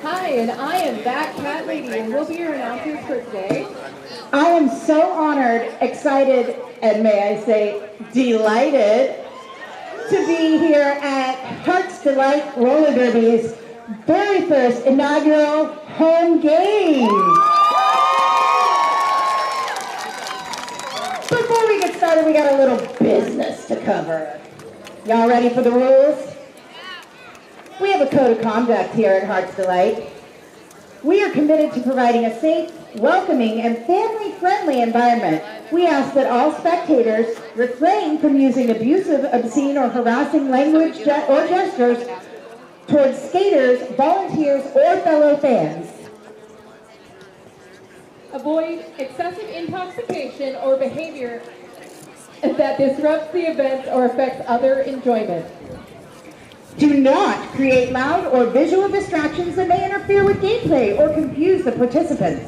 Hi, and I am that cat lady, and we'll be your announcers for today. I am so honored, excited, and may I say, delighted to be here at Hearts Delight Roller Derby's very first inaugural home game. Before we get started, we got a little business to cover. Y'all ready for the rules? We have a code of conduct here at Hearts Delight. We are committed to providing a safe, welcoming, and family-friendly environment. We ask that all spectators refrain from using abusive, obscene, or harassing language or gestures towards skaters, volunteers, or fellow fans. Avoid excessive intoxication or behavior that disrupts the event or affects other enjoyment. Do not create loud or visual distractions that may interfere with gameplay or confuse the participants.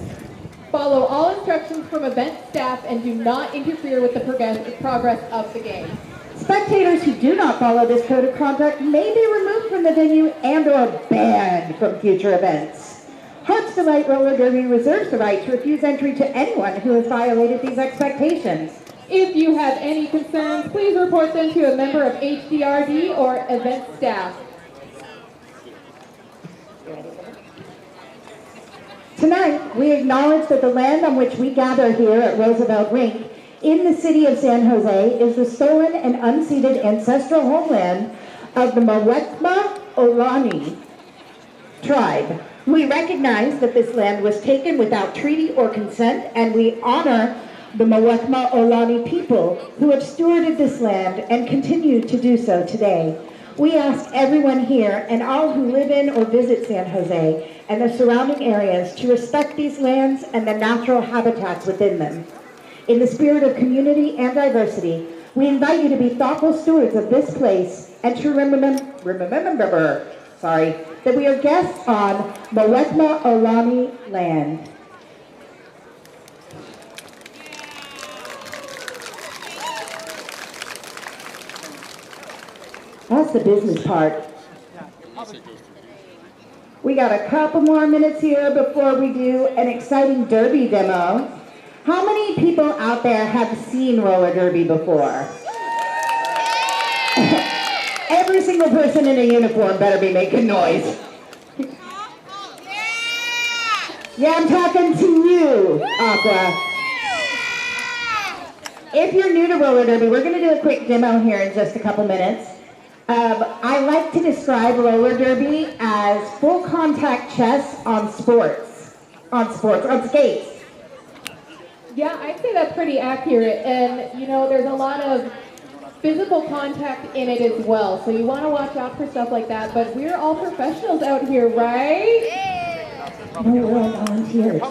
Follow all instructions from event staff and do not interfere with the progress of the game. Spectators who do not follow this code of conduct may be removed from the venue and or banned from future events. Hearts Delight Roller Derby reserves the right to refuse entry to anyone who has violated these expectations. If you have any concerns, please report them to a member of HDRD or event staff. Tonight, we acknowledge that the land on which we gather here at Roosevelt Rink in the city of San Jose is the stolen and unceded ancestral homeland of the Muwekma Ohlone tribe. We recognize that this land was taken without treaty or consent, and we honor the Muwekma Ohlone people who have stewarded this land and continue to do so today. We ask everyone here and all who live in or visit San Jose and the surrounding areas to respect these lands and the natural habitats within them. In the spirit of community and diversity, we invite you to be thoughtful stewards of this place and to remember that we are guests on Muwekma Ohlone land. That's the business part. We got a couple more minutes here before we do an exciting derby demo. How many people out there have seen roller derby before? Every single person in a uniform better be making noise. Yeah, I'm talking to you, Aqua. If you're new to roller derby, we're going to do a quick demo here in just a couple minutes. I like to describe roller derby as full contact chess on skates. Yeah, I'd say that's pretty accurate, and you know, there's a lot of physical contact in it as well, so you want to watch out for stuff like that, but we're all professionals out here, right? No, we're all volunteers.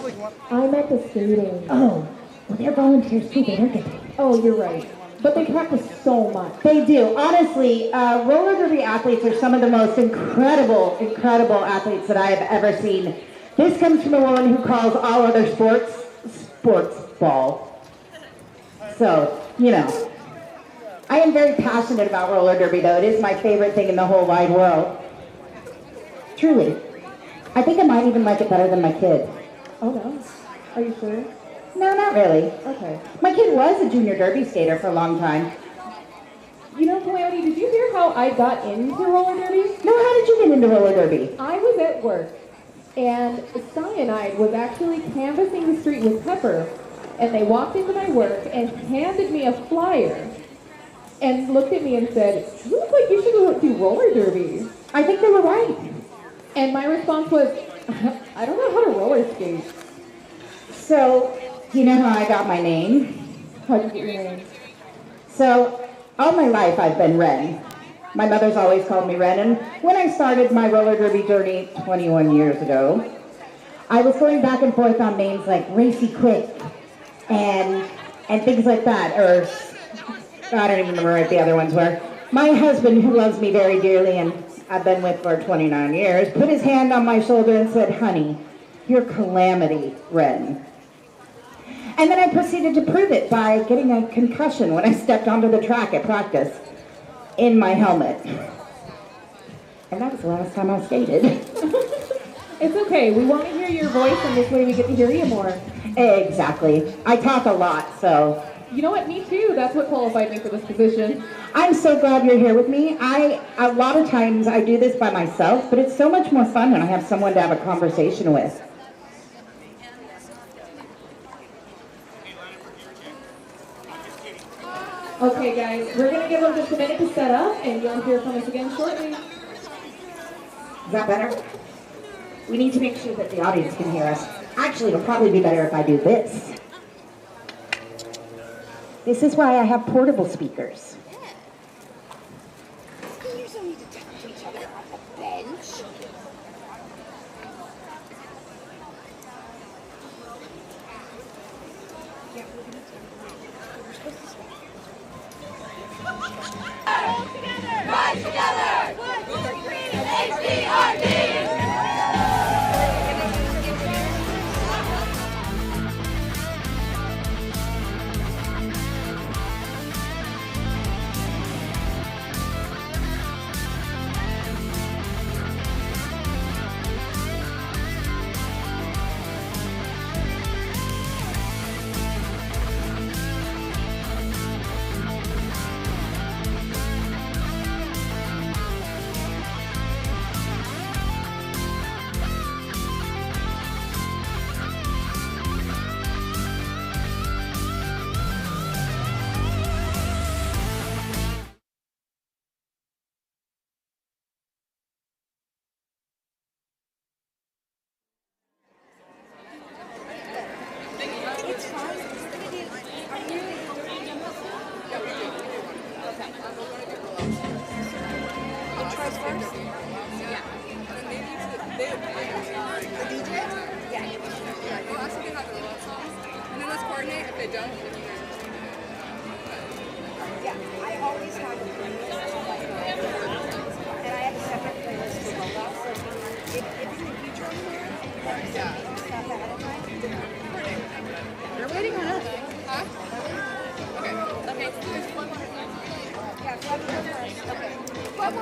I'm at the skating. Oh, well, they're volunteers too, they don't get paid. Oh, you're right. But they practice so much. They do. Honestly, roller derby athletes are some of the most incredible athletes that I have ever seen. This comes from a woman who calls all other sports ball. So, you know. I am very passionate about roller derby, though. It is my favorite thing in the whole wide world. Truly. I think I might even like it better than my kid. Oh, no? Are you sure? No, not really. Okay. My kid was a junior derby skater for a long time. You know, Calamity, did you hear how I got into roller derby? No, how did you get into roller derby? I was at work, and Cyanide was actually canvassing the street with Pepper, and they walked into my work and handed me a flyer and looked at me and said, "You look like you should go do roller derby." I think they were right. And my response was, "I don't know how to roller skate." So, you know how I got my name? How'd you get your name? So, all my life I've been Ren. My mother's always called me Ren, and when I started my roller derby journey 21 years ago, I was going back and forth on names like Racy Quick and things like that, or I don't even remember what the other ones were. My husband, who loves me very dearly and I've been with for 29 years, put his hand on my shoulder and said, "Honey, you're Calamity Ren." And then I proceeded to prove it by getting a concussion when I stepped onto the track at practice in my helmet. And that was the last time I skated. It's okay. We want to hear your voice, and this way we get to hear you more. Exactly. I talk a lot, so. You know what? Me too. That's what qualified me for this position. I'm so glad you're here with me. A lot of times I do this by myself, but it's so much more fun when I have someone to have a conversation with. Okay, guys, we're going to give them just a minute to set up, and you'll hear from us again shortly. Is that better? We need to make sure that the audience can hear us. Actually, it'll probably be better if I do this. This is why I have portable speakers. Speakers don't need to talk to each other on the bench. Rise together! HDRD!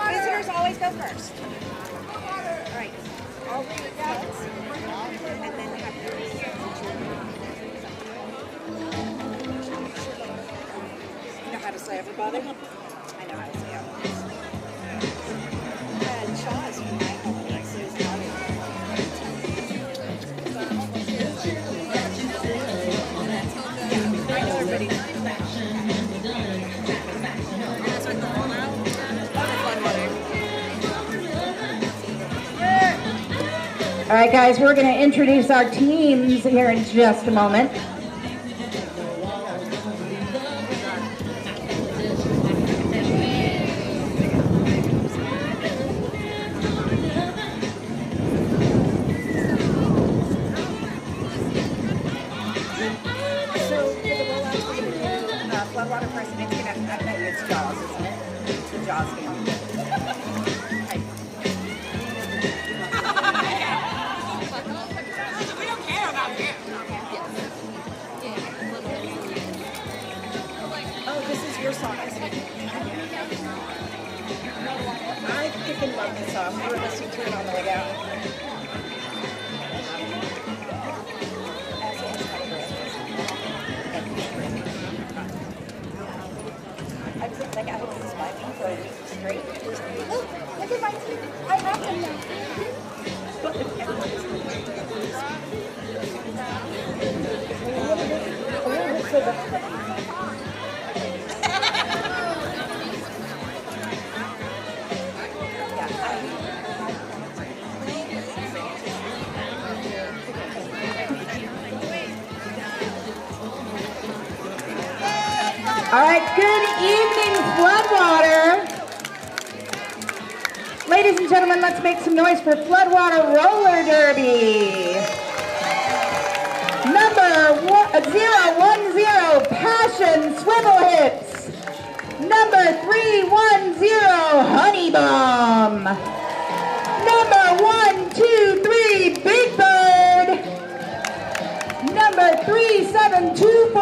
Visitors always go first. All right. I'll read it out and then have you read it. You know how to say everybody? I know how to say everybody. And Shaw is from my company, so he's not I know everybody. All right, guys, we're going to introduce our teams here in just a moment. So, for the rollout, we're going to do floodwater first, and it's going to, I bet you it's Jaws, isn't it? It's the Jaws game. Your song, isn't it? I freaking love this song. We were listening to it on the way out. I was like, I hope this is my team for a week straight. Look at my team. I have them now. All right, good evening, Floodwater. Ladies and gentlemen, let's make some noise for Floodwater Roller Derby. Number 010, Passion Swivel Hips. Number 310, Honey Bomb. Number 123, Big Bird. Number 3724,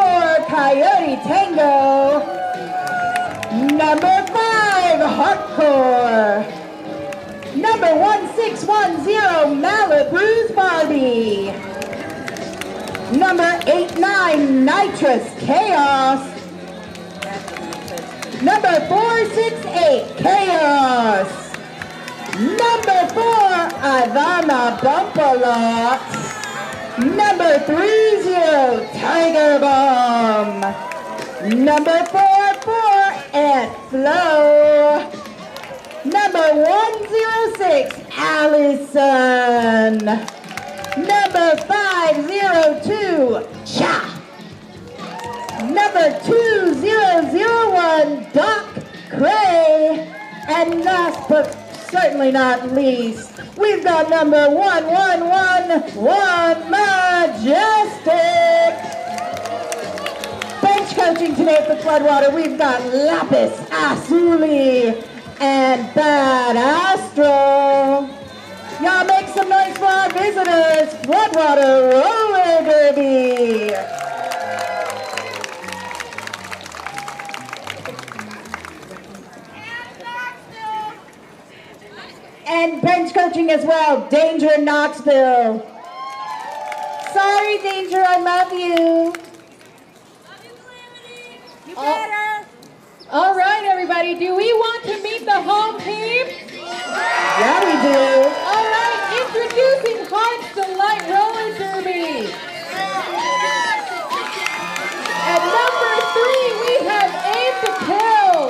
Coyote Tango. Number 5, Hardcore. Number 1610, Malibu's Barbie. Number 89, Nitrous Chaos. Number 468, Chaos. Number 4, Ivana Bumpalot. Number 30, Tiger Bomb. Number 44, Aunt Flo. Number 106, Allison. Number 502, Cha. Number 2001, Doc Cray. And last but certainly not least, we've got number 1111, Majestic. Bench coaching today for Floodwater, we've got Lapis Azuli and Bad Astro. Y'all make some noise for our visitors, Floodwater Roller Derby. And bench coaching as well, Danger Knoxville. Sorry, Danger, I love you. You better. All right, everybody, do we want to meet the home team? Yeah, we do. All right, introducing Hearts Delight Roller Derby. At number 3, we have Aim to Kill.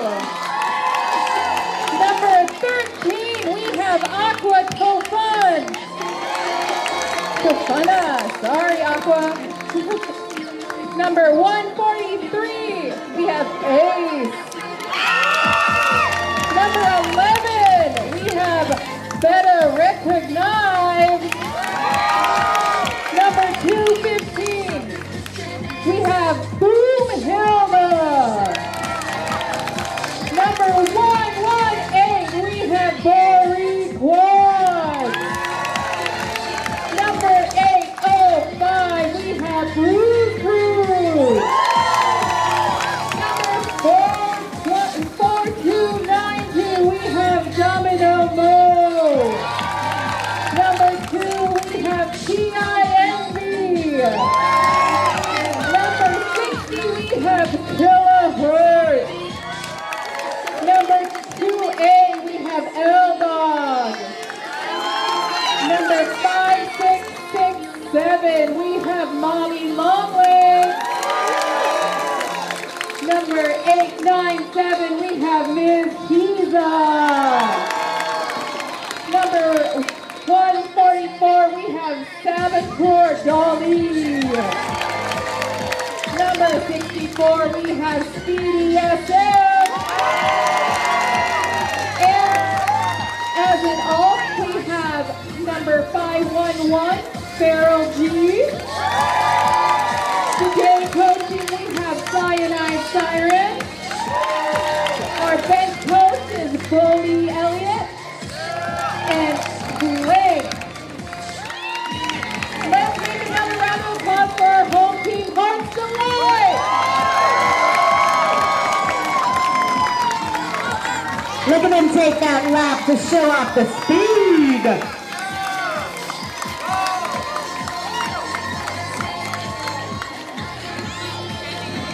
Number 13, we have Aqua Tofun. Tofuna, sorry, Aqua. Number 143, we have Ace. Number 11, we have Better Recognize. Number 215, we have Boom Hilda. Number 118, we have Bori Quad. Number 805, we have Blue Cruise. Number 4292, we have Domino Mo. Number 2, we have TIMV. Number 60, we have Kilohertz. Number 2A, we have L-Dog. Number 5667, we have Molly Longway. Number 897, we have Ms. Kiza. Number 144, we have Saboteur Dolly. Number 64, we have Speedy SM. And as an alt, we have number 511, Feral G. Today coaching, we have Cyanide Siren. Our bench coach is Bully Elliott and Blake. Let's make another round of applause for our home team, Hearts Delight. Look at them take that lap to show off the speed.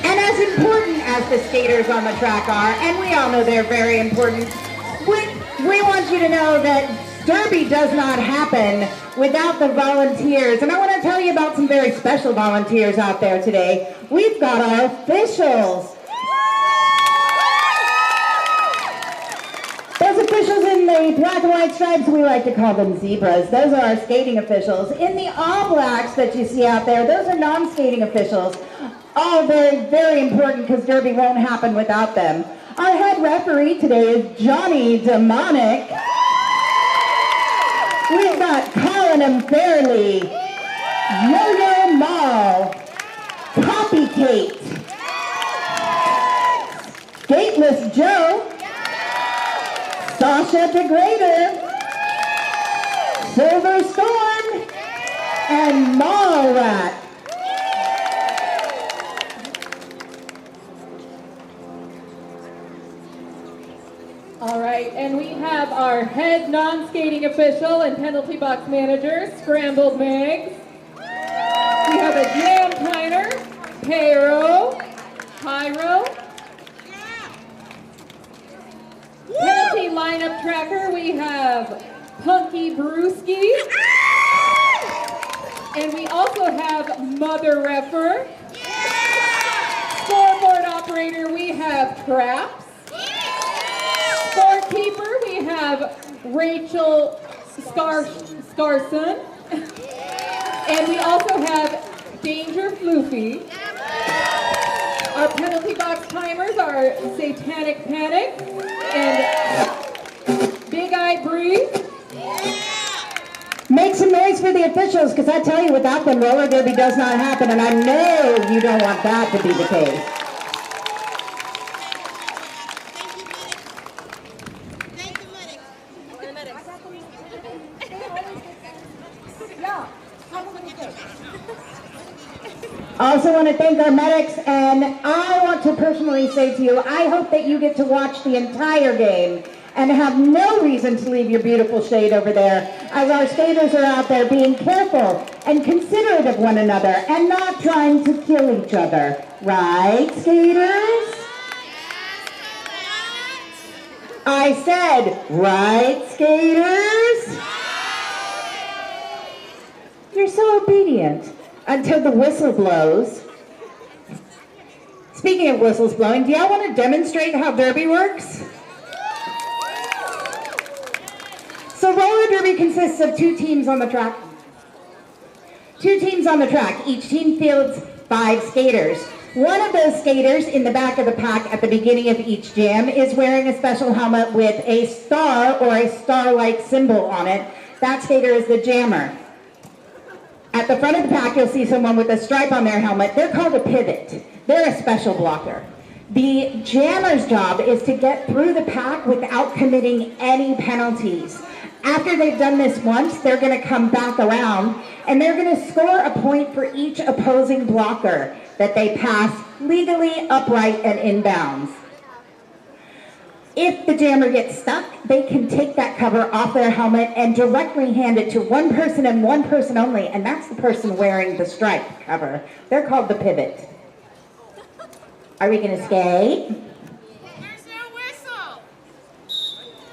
And as important as the skaters on the track are, and we all know they're very important, we want you to know that Derby does not happen without the volunteers. And I want to tell you about some very special volunteers out there today. We've got our officials. Those officials in the black and white stripes, we like to call them zebras. Those are our skating officials. In the all blacks that you see out there, those are non-skating officials. All very, very important because Derby won't happen without them. Our head referee today is Johnny Demonic. We've got Colin and Fairley, Yo-Yo Mall, Copycat, Gateless Joe, Sasha Degrader, Silver Storm, and Mall Rat. All right, and we have our head non-skating official and penalty box manager, Scrambled Megs. We have a jam tiner, Pyro, penalty lineup tracker, we have Punky Brewski. And we also have Mother Reffer. Scoreboard operator, we have Craps. Scorekeeper, we have Rachel Scarson. And we also have Danger Floofy. Our penalty box timers are Satanic Panic and Big Eye Breeze. Make some noise for the officials, because I tell you, without them, roller derby does not happen, and I know you don't want that to be the case. I also want to thank our medics, and I want to personally say to you, I hope that you get to watch the entire game and have no reason to leave your beautiful shade over there, as our skaters are out there being careful and considerate of one another and not trying to kill each other. Right, skaters? I said, right, skaters? You're so obedient until the whistle blows. Speaking of whistles blowing, do y'all want to demonstrate how derby works? So roller derby consists of two teams on the track. Two teams on the track. Each team fields 5 skaters. One of those skaters in the back of the pack at the beginning of each jam is wearing a special helmet with a star or a star-like symbol on it. That skater is the jammer. At the front of the pack, you'll see someone with a stripe on their helmet. They're called a pivot. They're a special blocker. The jammer's job is to get through the pack without committing any penalties. After they've done this once, they're going to come back around and they're going to score a point for each opposing blocker that they pass legally, upright, and inbounds. If the jammer gets stuck, they can take that cover off their helmet and directly hand it to one person and one person only, and that's the person wearing the stripe cover. They're called the pivot. Are we going to skate? There's no whistle.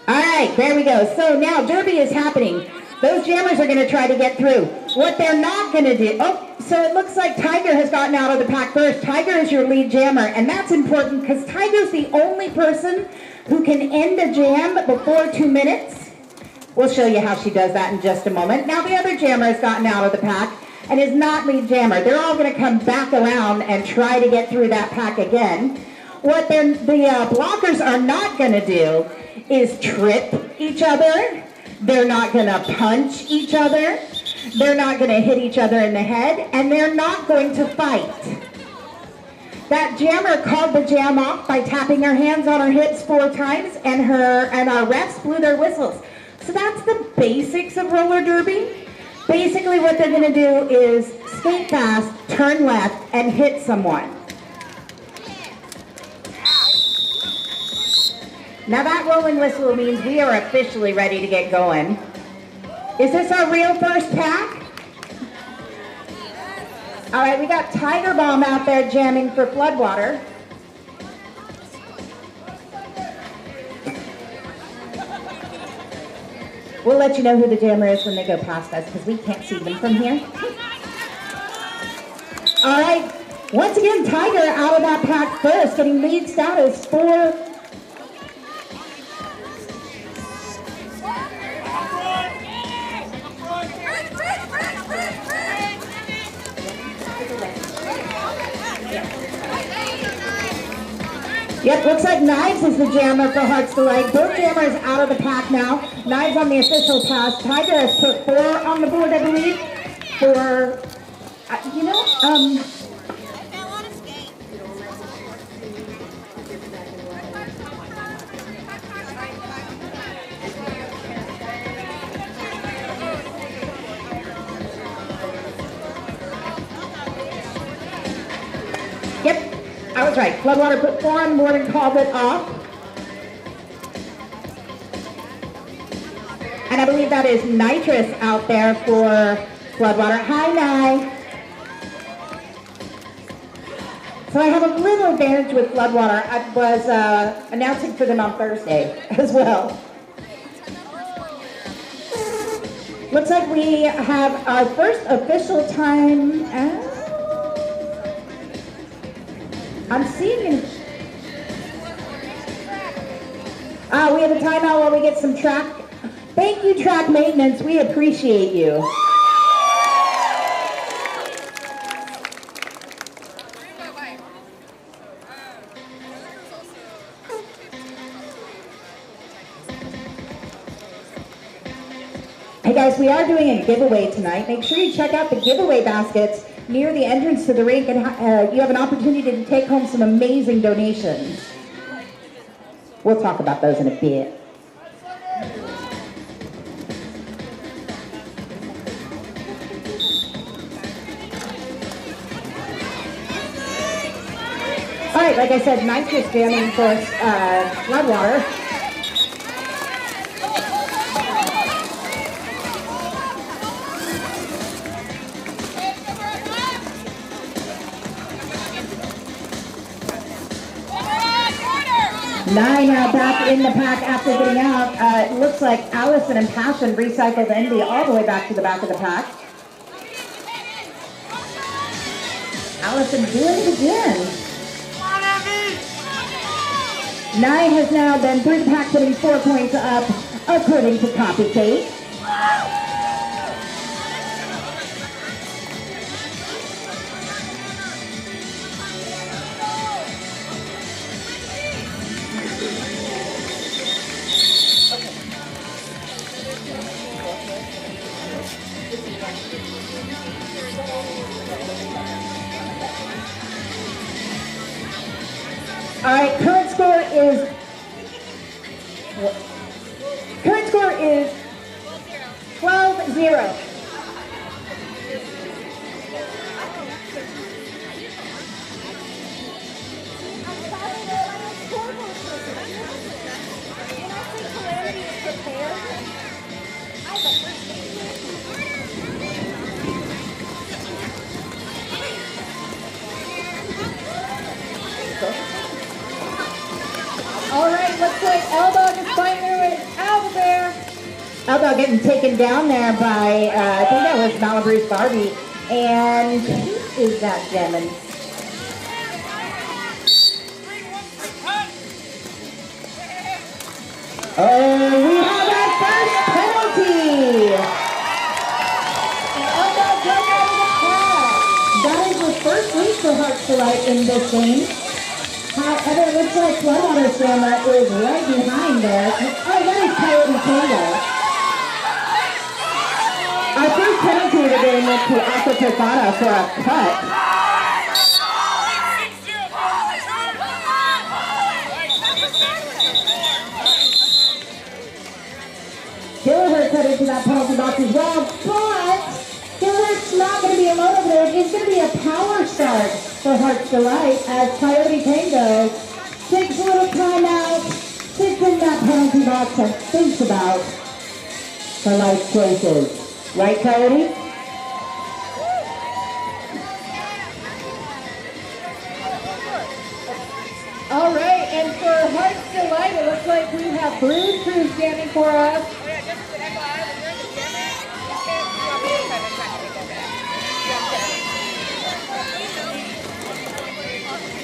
All right, there we go. So now derby is happening. Those jammers are going to try to get through. What they're not going to do, so it looks like Tiger has gotten out of the pack first. Tiger is your lead jammer, and that's important because Tiger's the only person who can end a jam before 2 minutes. We'll show you how she does that in just a moment. Now the other jammer has gotten out of the pack and is not lead jammer. They're all going to come back around and try to get through that pack again. What the blockers are not going to do is trip each other. They're not going to punch each other. They're not going to hit each other in the head, and they're not going to fight. That jammer called the jam off by tapping her hands on her hips 4 times, and our refs blew their whistles. So that's the basics of roller derby. Basically what they're going to do is skate fast, turn left, and hit someone. Now that rolling whistle means we are officially ready to get going. Is this our real first pack? All right, we got Tiger Bomb out there jamming for Floodwater. We'll let you know who the jammer is when they go past us because we can't see them from here. All right, once again, Tiger out of that pack first, getting lead status for Yep, looks like Knives is the jammer for Hearts Delight. Both jammers out of the pack now. Knives on the official pass. Tiger has put 4 on the board, I believe, for, Yep, I was right. Floodwater put 4 on the board and called it off. And I believe that is Nitrous out there for Floodwater. Hi, Nye. So I have a little advantage with Floodwater. I was announcing for them on Thursday as well. Looks like we have our first official time. I'm seeing. We have a timeout while we get some track. Thank you, track maintenance. We appreciate you. Hey guys, we are doing a giveaway tonight. Make sure you check out the giveaway baskets near the entrance to the rink, and you have an opportunity to take home some amazing donations. We'll talk about those in a bit. All right, like I said, Nitrous jamming for Floodwater. Nye now back in the pack after getting out. It looks like Allison and Passion recycled Envy all the way back to the back of the pack. Allison doing it again. Nye has now been through the pack, putting 4 points up, according to Copy Kate. All right, current score is 12-0. All right, looks like L-Dog is fighting her way out of there. L-Dog getting taken down there by, I think that was Malibu's Barbie. And who is that jamming? Oh, we have our first penalty. L-Dog goes out of the pack. That is the first week for Hearts Delight in this game. However, it looks like Floodwater Slammer is right behind there. Oh, that is Coyote Tango. Our first penalty of the game went to Acapulco for a cut. Kilohertz headed to that penalty box as well, but Kilohertz not going to be alone over there. It's going to be a power start for Hearts Delight as Coyote Tango takes a little time out, sits in that penalty box and thinks about her life choices. Right, Coyote? All right, and for Hearts Delight, it looks like we have Blues Cruise jamming for us.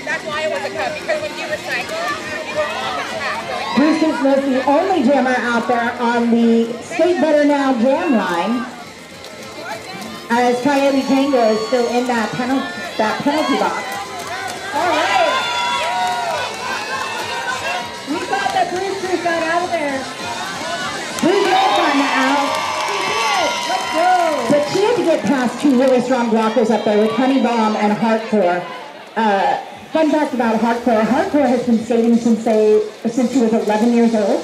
That's why it was a cut, because when you recycle, you were on the track. Bruce was the only jammer out there on the Skate Better Now jam line, as Coyote Tango is still in that penalty box. All right. We thought that Bruce Cruise got out of there. Bruce has gotten out, She did. Let's go. but she had to get past two really strong blockers up there with Honey Bomb and Hardcore. Fun fact about Hardcore, Hardcore has been skating since she was 11 years old,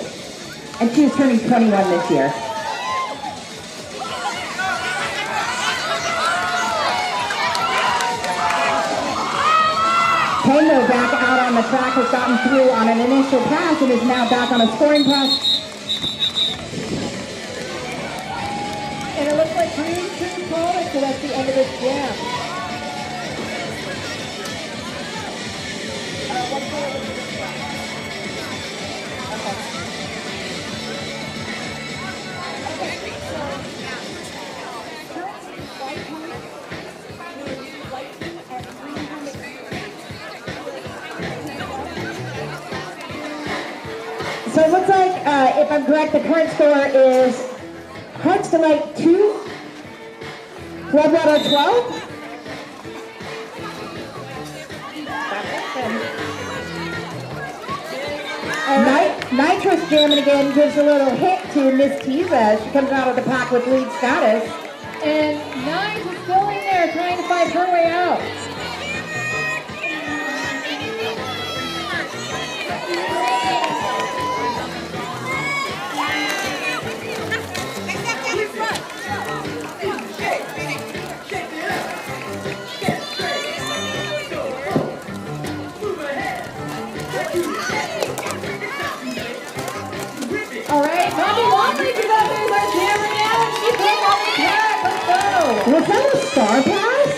and she is turning 21 this year. Tango back out on the track, has gotten through on an initial pass and is now back on a scoring pass. green tree pole, so that's the end of this jam. So it looks like, if I'm correct, the current score is Hearts Delight 2, Floodwater 12. Nitrous jamming again gives a little hit to Miss Tiza. She comes out of the pack with lead status. And Nines is still in there trying to find her way out. All right, Bobby Longleaf is out there, they're jamming out. She's back on the track. Let's go. Was that a star pass?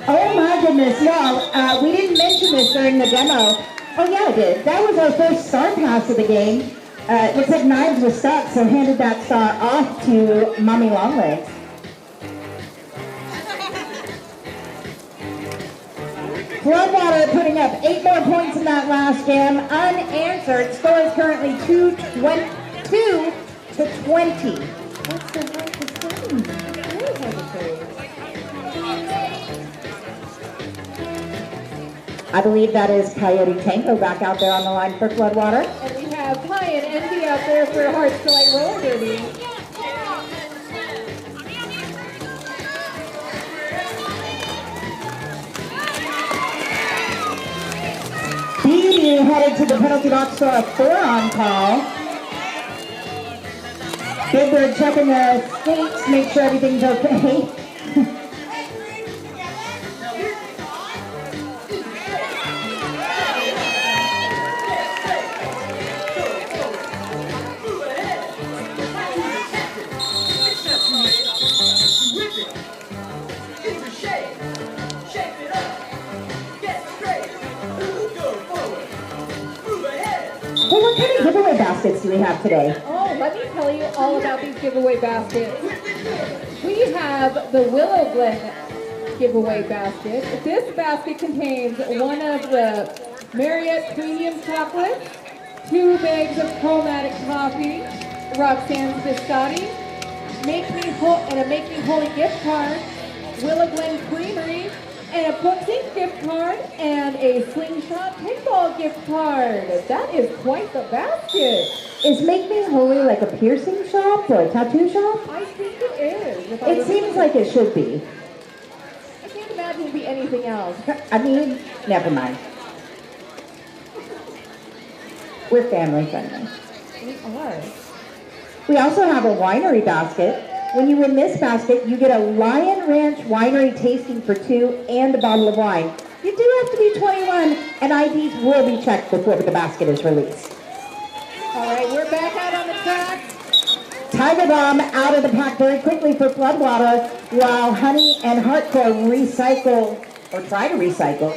Oh my goodness, no, we didn't mention this during the demo. Oh yeah, I did. That was our first star pass of the game. It looks like Knives was stuck, so handed that star off to Mommy Longlegs. Floodwater putting up 8 more points in that last jam, unanswered. Score is currently 2 to 20. What's the hard to say? Very hard to say. I believe that is Coyote Tango back out there on the line for Floodwater. And we have Pie and Envy out there for Hearts Delight Roller Derby. Beauty headed to the penalty box for a 4 on call. Big Bird checking the skates, make sure everything's okay. Hey, what kind of giveaway baskets do we have today? Oh, let me tell you all about these giveaway baskets. We have the Willow Glen giveaway basket. This basket contains one of the Marriott Premium chocolates, 2 bags of chromatic coffee, Roxanne's biscotti, and a Make Me Holy gift card, Willow Glen Creamery, and a Putzik gift card, and a Slingshot Pinball gift card. That is quite the basket. Is Make Me Holy like a piercing shop or a tattoo shop? I think it is. It seems like it should be. I can't imagine it'd be anything else. I mean, never mind. We're family friendly. We are. We also have a winery basket. When you win this basket, you get a Lion Ranch winery tasting for 2 and a bottle of wine. You do have to be 21, and IDs will be checked before the basket is released. All right, we're back out on the track. Tiger Bomb out of the pack very quickly for Floodwater, while Honey and Hardcore recycle, or try to recycle.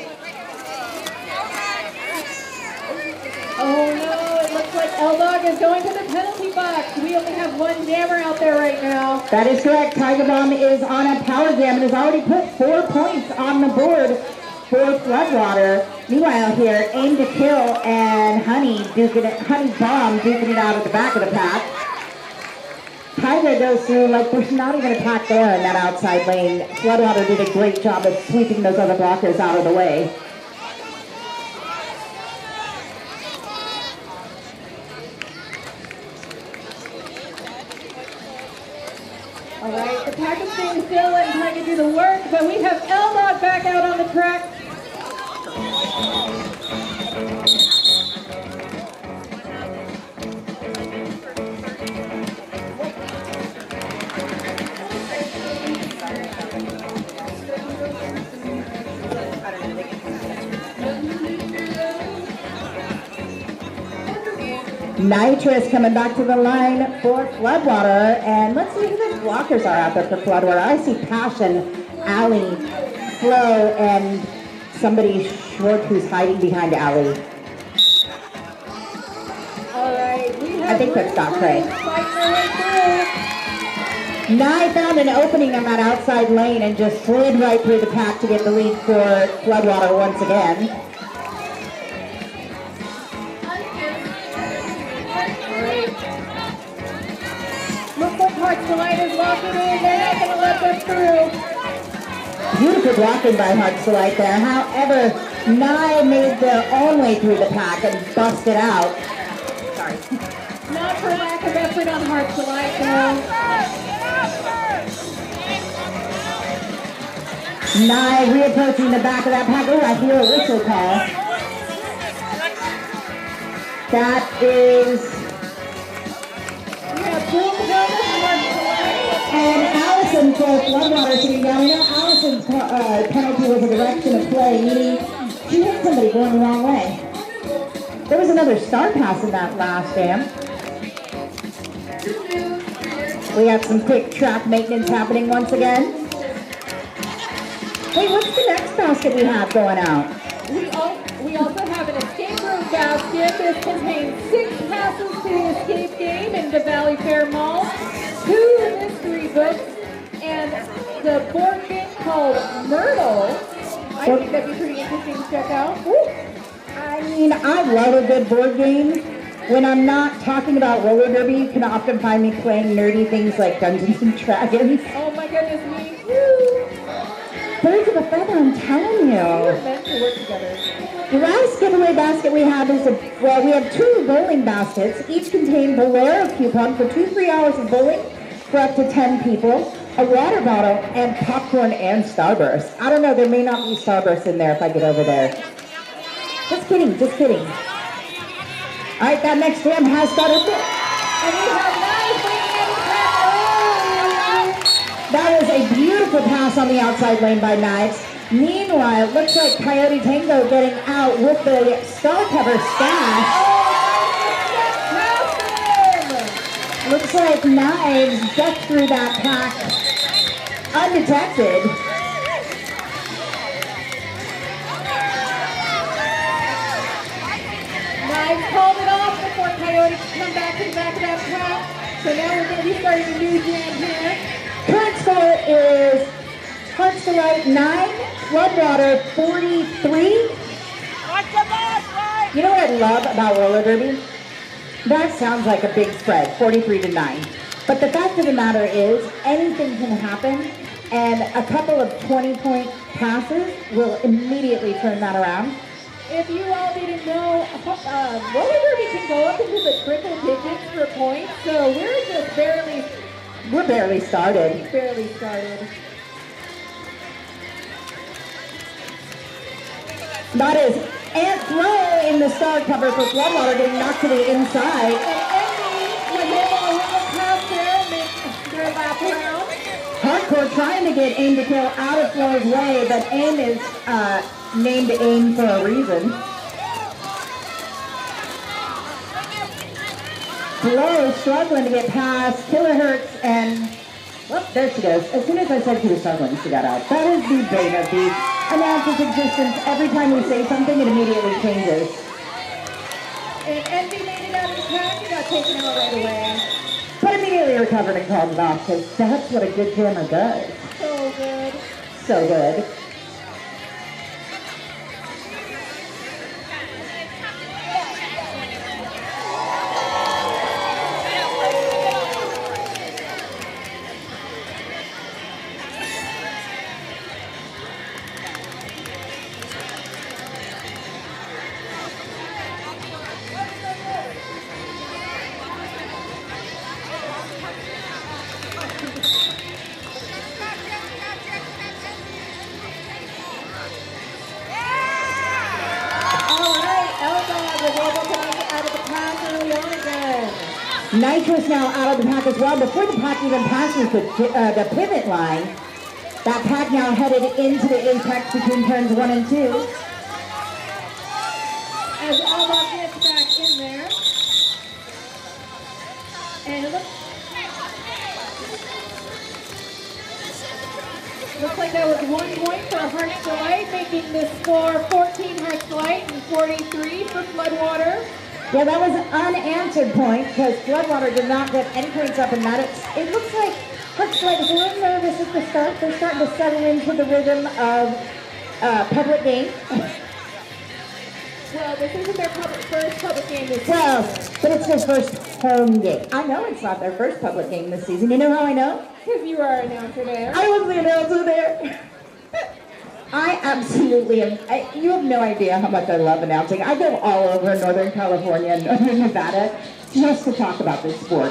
Oh no, it looks like L-Dog is going to the penalty box. We only have 1 jammer out there right now. That is correct. Tiger Bomb is on a power jam and has already put 4 points on the board for Floodwater. Meanwhile here, Aim to Kill and Honey Bomb duking it out at the back of the pack. Tiger goes through like there's not even a pack there in that outside lane. Floodwater did a great job of sweeping those other blockers out of the way. All right, the pack is staying still and trying to do the work, but we have L-Dog back out on the track. Nitrous coming back to the line for Floodwater. And let's see who the blockers are out there for Floodwater. I see Passion, Allie, Flo, and somebody short who's hiding behind Allie. All right, I think that's Doc Craig. Nye found an opening on that outside lane and just slid right through the pack to get the lead for Floodwater once again. Looks like Hearts Delight is locking in. They're not going to let them through. Beautiful blocking by Hearts Delight there. However, Nye made their own way through the pack and busted out. Sorry. Not for lack of effort on Hearts Delight, though. Nye reapproaching the back of that pack. Oh, I hear a whistle call. That is... We have Boom Gilda from Hearts Delight. And Allison for Floodwater sitting down. You know, Allison's penalty was a direction of play, meaning she hit somebody going the wrong way. There was another star pass in that last jam. We have some quick track maintenance happening once again. Hey, what's the next basket we have going out? We also have an escape room basket. This contains 6 passes to the escape game in the Valley Fair Mall, 2 mystery books, and the board game called Myrtle. I think that'd be pretty interesting to check out. Woo. I mean, I love a good board game. When I'm not talking about roller derby, you can often find me playing nerdy things like Dungeons and Dragons. Oh my goodness me. Woo. Birds of a feather, I'm telling you. We're meant to work together. The last giveaway basket we have is we have 2 bowling baskets. Each contain Bolero coupon for 2 free hours of bowling for up to 10 people, a water bottle, and popcorn and Starburst. I don't know, there may not be Starburst in there if I get over there. Just kidding, just kidding. All right, that next jam has started. And we have Nice bringing in the pack. That was a beautiful pass on the outside lane by Knives. Meanwhile, it looks like Coyote Tango getting out with the star cover stash. Oh, Looks like Knives ducked through that pack undetected. Knives called it off before Coyote could come back to the back of that pack. So now we're going to be starting a new jam here. Current score is Hearts Delight 9, Floodwater 43. You know what I love about roller derby? That sounds like a big spread, 43-9. But the fact of the matter is, anything can happen, and a couple of 20-point passes will immediately turn that around. If you all didn't know, roller derby can go up into the triple digits for points, so we're just barely started. barely started. That is Aunt Flo in the star cover for Floodwater getting knocked to the inside. And Emily was able to look past there and make their lap around. Hardcore trying to get Aim to Kill out of Flo's way, but Aim is named Aim for a reason. Flo struggling to get past Kilohertz, and well, there she goes. As soon as I said she was struggling, she got out. That is the bane of the announcer's existence. Every time we say something, it immediately changes. And Envy made it out of the pack and got taken out right away. But immediately recovered and called it off, because that's what a good jammer does. So good. So good. Nitrous now out of the pack as well. Before the pack even passes the pivot line, that pack now headed into the apex between turns 1 and 2. As Alba gets back in there. And it looks like that was 1 point for Hearts Delight, making the score 14 Hearts Delight and 43 for Floodwater. Yeah, that was an unanswered point because Floodwater did not get any points up in that. It looks like Hearts Delight is a little nervous at the start. They're starting to settle into the rhythm of public game. Well, this isn't their first public game this season. Well, but it's their first home game. I know it's not their first public game this season. You know how I know? Because you are an announcer there. I was the announcer there. I absolutely am. You have no idea how much I love announcing. I go all over Northern California and Northern Nevada just to talk about this sport.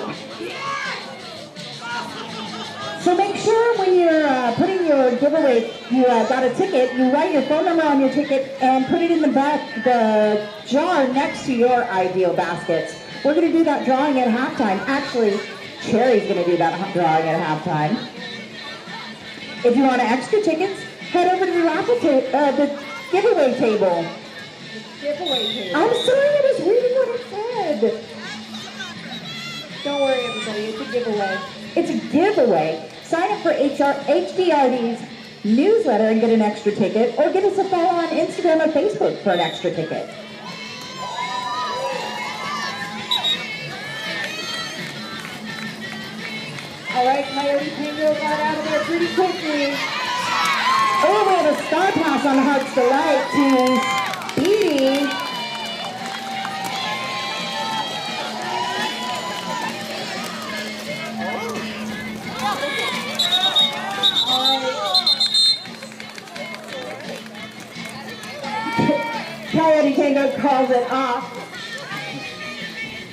So make sure when you're putting your giveaway, you got a ticket, you write your phone number on your ticket and put it in the jar next to your ideal baskets. We're going to do that drawing at halftime. Actually, Cherry's going to do that drawing at halftime. If you want extra tickets, head over to the the giveaway table. Giveaway table. I'm sorry, I was reading what it said. Don't worry, everybody. It's a giveaway. It's a giveaway. Sign up for HDRD's newsletter and get an extra ticket, or give us a follow on Instagram or Facebook for an extra ticket. All right, Coyote Tango got out of there pretty quickly. Oh, we have a star pass on Hearts Delight to Speedy. Coyote Tango calls it off.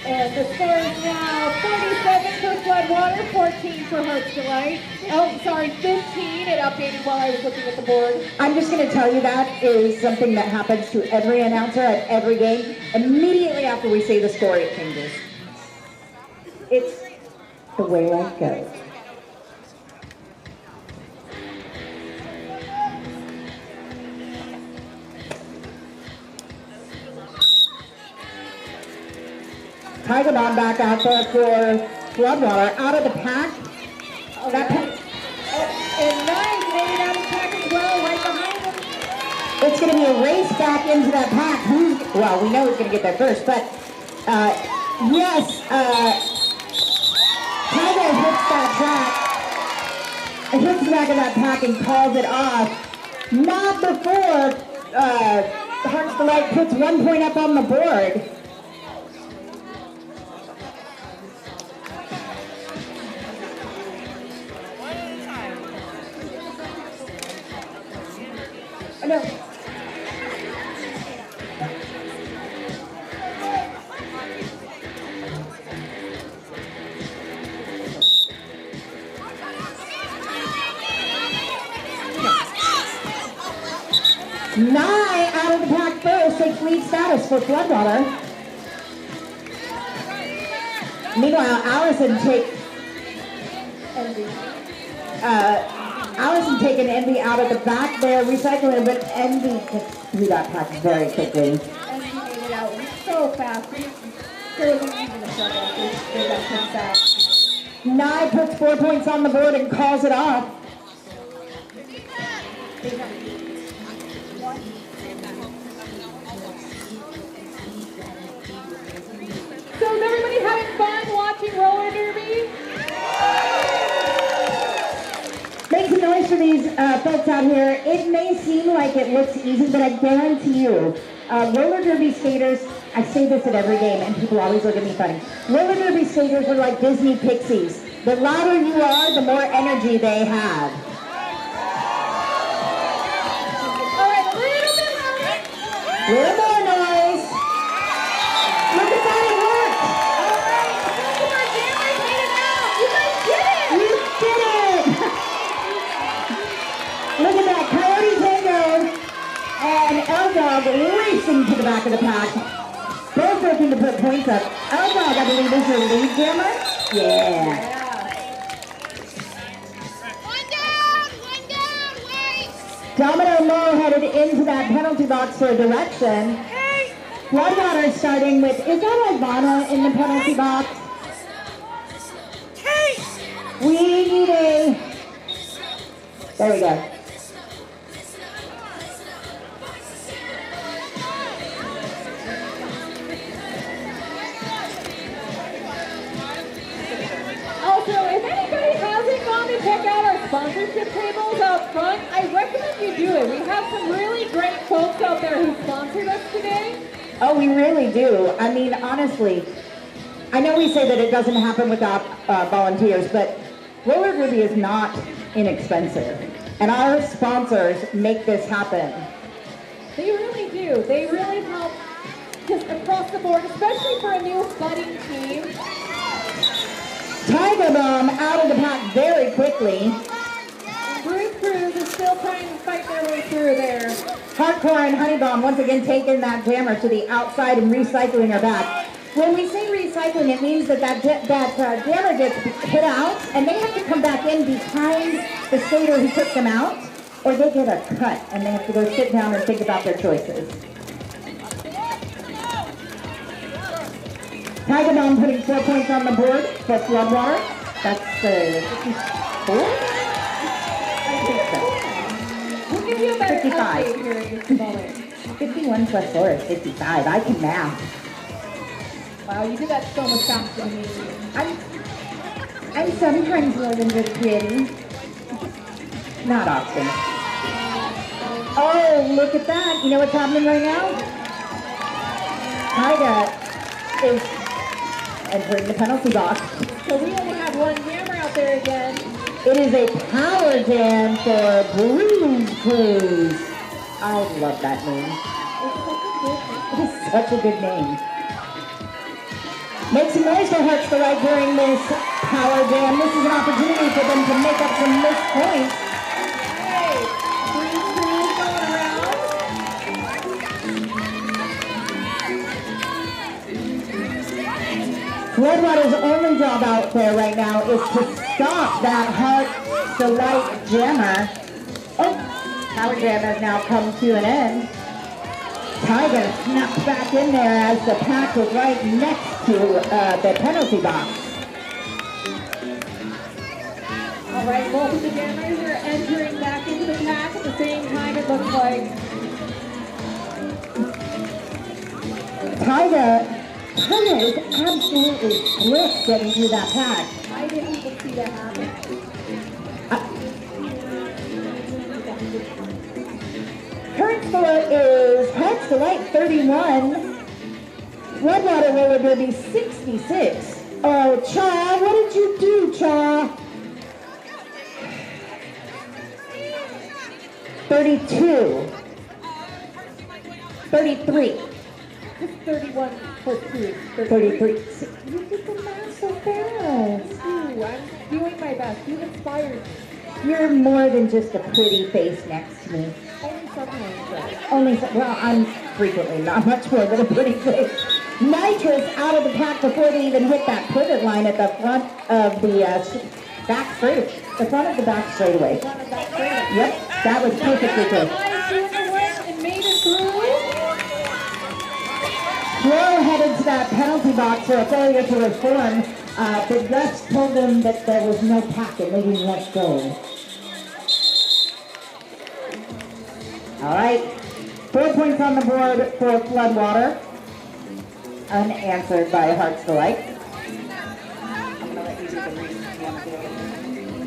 And the score is now 47 for Floodwater, 14 for Hearts Delight. Oh, sorry, 15. It updated while I was looking at the board. I'm just going to tell you that is something that happens to every announcer at every game. Immediately after we say the score, it changes. It's the way life goes. Tiger Bomb back out there for Floodwater. Out of the pack. All right. And Nine made it out of the pack as well, right behind him. It's going to be a race back into that pack. Well, we know who's going to get there first, but yes, Tiger hits that track. It hits the back of that pack and calls it off. Not before Hearts Delight puts 1 point up on the board. No. 9 out of the pack first takes lead status for Floodwater. Meanwhile, Allison taking Envy out of the back there, recycling, but Envy gets through that pack very quickly. Envy made it out so fast. There wasn't even a struggle. They got him fast. Nye puts 4 points on the board and calls it off. So is everybody having fun watching roller derby? Make some noise for these folks out here. It may seem like it looks easy, but I guarantee you, roller derby skaters, I say this at every game and people always look at me funny. Roller derby skaters are like Disney pixies. The louder you are, the more energy they have. All right, a little bit louder. A little more noise. Look at that, it worked. All right, some of our jammers made it out. You guys did it. You did it. Look at that, Coyote Tango and L-Dog racing to the back of the pack. Both looking to put points up. L-Dog, I believe, is your lead jammer. Yeah. Domino Low headed into that penalty box for a direction. Floodwater starting with, is that Ivana in the penalty box? We need a, there we go. Also, if anybody hasn't gone to check out our sponsorship tables out front, I recommend you do it. We have some really great folks out there who sponsored us today. Oh, we really do. I mean, honestly, I know we say that it doesn't happen without volunteers, but roller derby is not inexpensive. And our sponsors make this happen. They really do. They really help just across the board, especially for a new budding team. Tiger Bomb out of the pack very quickly. Bruce Cruz is still trying to fight their way through there. Hardcore and Honey Bomb once again taking that jammer to the outside and recycling her back. When we say recycling, it means that jammer gets hit out and they have to come back in behind the skater who took them out, or they get a cut and they have to go sit down and think about their choices. Tiger Bomb putting 4 points on the board for Floodwater. That's 54? I think so. We'll give you a better 55. update here in just a moment. 51 plus 4 is 55. I can math. Wow, you did that so much faster than me. I'm sometimes more than just kidding. Not often. Oh, look at that. You know what's happening right now? Tyga is entering the penalty box. So we only have one jammer out there again. It is a power jam for Bruce Cruz. I love that name. It is such a good name. Make some noise for Hearts to Right during this power jam. This is an opportunity for them to make up some missed points. Hey, Bruce Cruz going around. Floodwater's only job out there right now is to stop that Hearts to Right jammer. Oh, power jam has now come to an end. Tiger snaps back in there as the pack was right next to the penalty box. All right, both of the jammers are entering back into the pack at the same time, it looks like. Tiger is absolutely slick getting through that pack. I didn't even see that happen. Current score is Hearts to Right 31. Floodwater roller derby 66. Oh, Cha, what did you do, Cha? 32. 33. It's 31 plus 2. 33. You did the math so fast. Ooh, I'm doing my best. You inspired me. You're more than just a pretty face next to me. Only sometimes, though. Well, I'm frequently not much more than a pretty face. Nitrous out of the pack before they even hit that pivot line at the front of the back straight. The front of the back straightaway. Yep, that was perfectly good. And made it through. Flair headed to that penalty box for a failure to reform. The refs told them that there was no pack and they didn't let go. All right, 4 points on the board for Floodwater. Unanswered by Hearts to Right.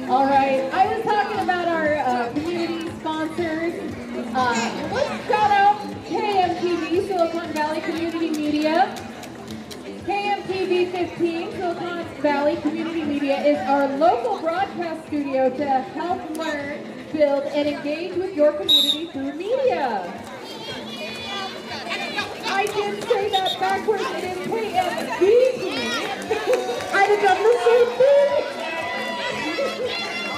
All right, I was talking about our community sponsors. Let's shout out KMTV, Silicon Valley Community Media. KMTV 15, Silicon Valley Community Media, is our local broadcast studio to help learn, build, and engage with your community through media. I did say that backwards in KMVT. I'd have done the same thing.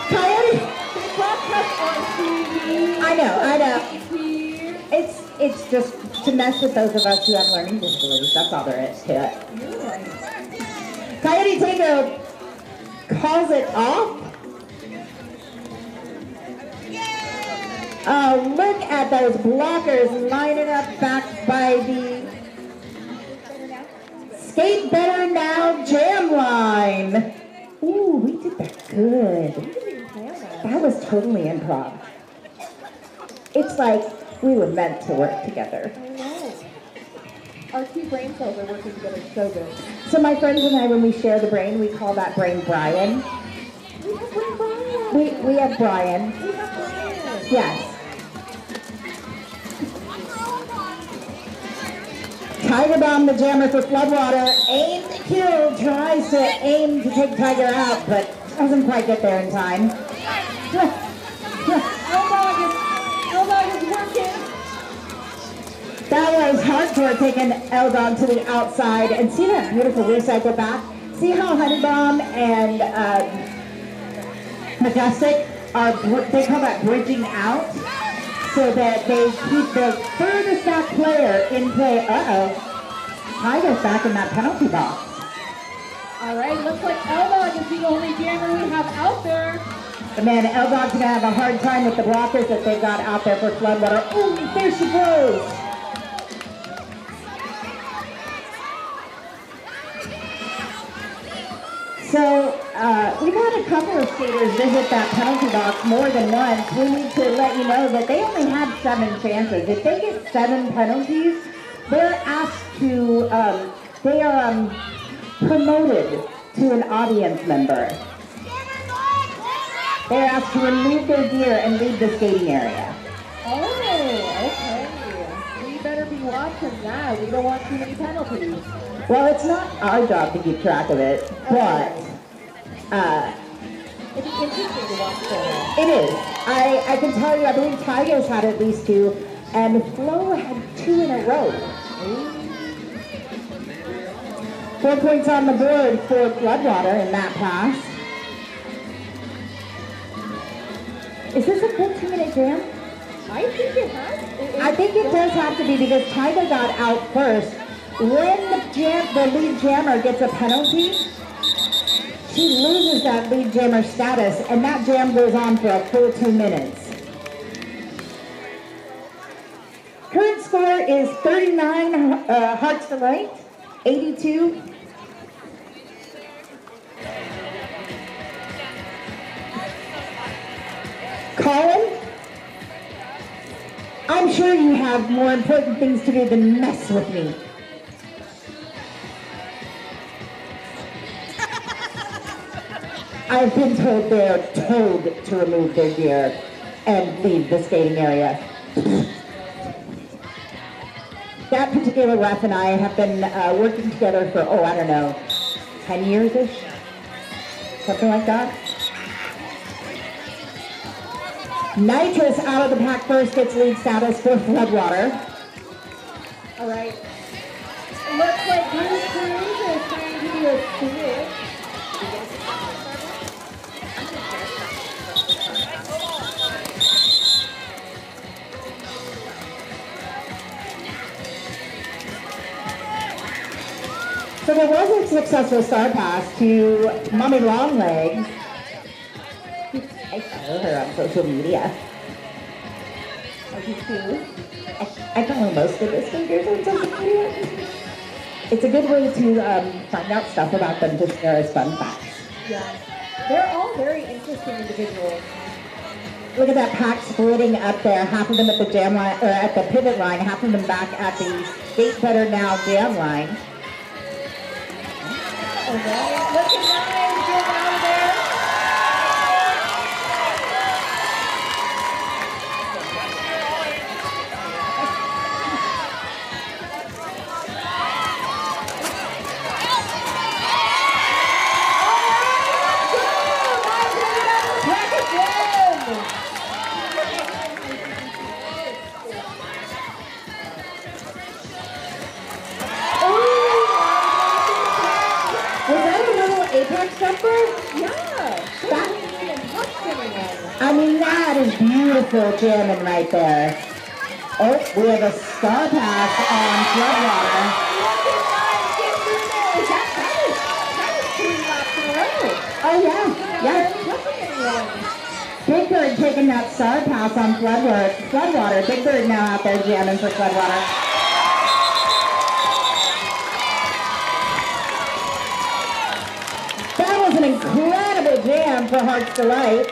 Coyote? They broadcast on TV. I know. It's just to mess with those of us who have learning disabilities. That's all there is to it. Coyote Tango calls it off. Oh, look at those blockers lining up back by the Skate Better Now jam line. Ooh, we did that good. You didn't even plan that. That was totally improv. It's like we were meant to work together. I know. Our two brain cells are working together so good. So my friends and I, when we share the brain, we call that brain Brian. We have brain Brian. We have Brian. We have Brian. Yes. Tiger Bomb, the jammer for Floodwater, aimed to kill, tries to aim to take Tiger out, but doesn't quite get there in time. L-Dog is working. That was hardcore taking L-Dog to the outside, and see that beautiful recycle back? See how Honey Bomb and Majestic are, they call that bridging out? So that they keep the furthest back player in play. Uh-oh. Tiger's back in that penalty box. All right, looks like L-Dog is the only jammer we have out there. And man, L-Dog's gonna have a hard time with the blockers that they've got out there for Floodwater. Ooh, there she goes. So, we've had a couple of skaters visit that penalty box more than once. We need to let you know that they only had 7 chances. If they get 7 penalties, they're asked to, they are promoted to an audience member. They're asked to remove their gear and leave the skating area. Oh, okay. We better be watching that. We don't want too many penalties. Well, it's not our job to keep track of it, but it'd be interesting to watch that. it is. I can tell you, I believe Tiger's had at least 2, and Flo had 2 in a row. 4 points on the board for Floodwater in that pass. Is this a full 2-minute jam? I think it has. I think it does have to be because Tiger got out first. When the lead jammer gets a penalty, she loses that lead jammer status, and that jam goes on for a full 2 minutes. Current score is 39 Hearts Delight, 82. Colin, I'm sure you have more important things to do than mess with me. I've been told they're told to remove their gear and leave the skating area. That particular ref and I have been working together for, I don't know, 10 years-ish? Something like that. Nitrous out of the pack first gets lead status for Floodwater. All right. It looks like Bruce Cruz is trying to do a switch. So there was a successful star pass to Mommy Longlegs. I follow her on social media. Are you too? I follow most of the skaters on social media. It's a good way to find out stuff about them to share as fun facts. Yeah. They're all very interesting individuals. Look at that pack splitting up there. Half of them at the jam line, or at the pivot line. Half of them back at the Skate Better Now jam line. All right. Looking nice. Get out of there. I mean, that is beautiful jamming right there. Oh, we have a star pass on Floodwater. Oh, yeah. Big Bird taking that star pass on Floodwater. Big Bird now out there jamming for Floodwater. That was an incredible jam for Hearts Delight.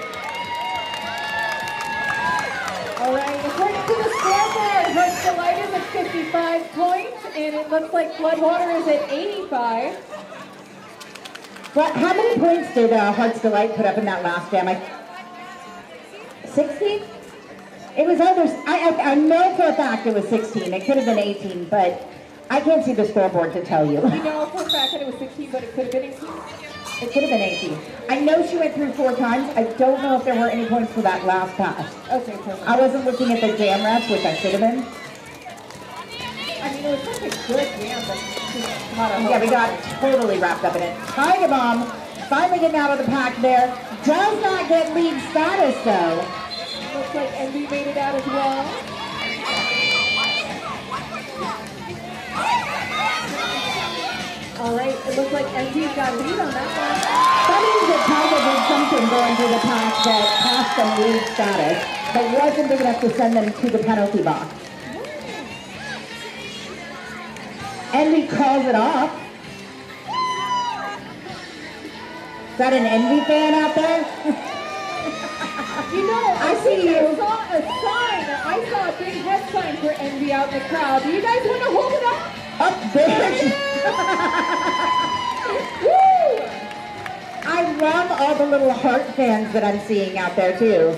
All right, according to the scoreboard, Hearts Delight is at 55 points, and it looks like Floodwater is at 85. Well, how many points did Hearts Delight put up in that last jam? 16? It was either, I know for a fact it was 16. It could have been 18, but I can't see the scoreboard to tell you. You know for a fact that it was 16, but it could have been 18? It could have been 18. I know she went through 4 times. I don't know if there were any points for that last pass. Okay, perfect. I wasn't looking at the jam reps, which I should have been. I mean, it was such a good jam, but just not a Yeah, we got totally wrapped up in it. Tiger Bomb finally getting out of the pack there. Does not get lead status though. Looks like Envy made it out as well. All right, it looks like Envy's got lead on that one. That means that Tiger did something going through the pack that cost them lead status, but wasn't big enough to send them to the penalty box. Envy calls it off. Is that an Envy fan out there? You know, I see you. I saw a sign. I saw a big head sign for Envy out in the crowd. Do you guys want to hold it up? Up there. Woo! I love all the little heart fans that I'm seeing out there too.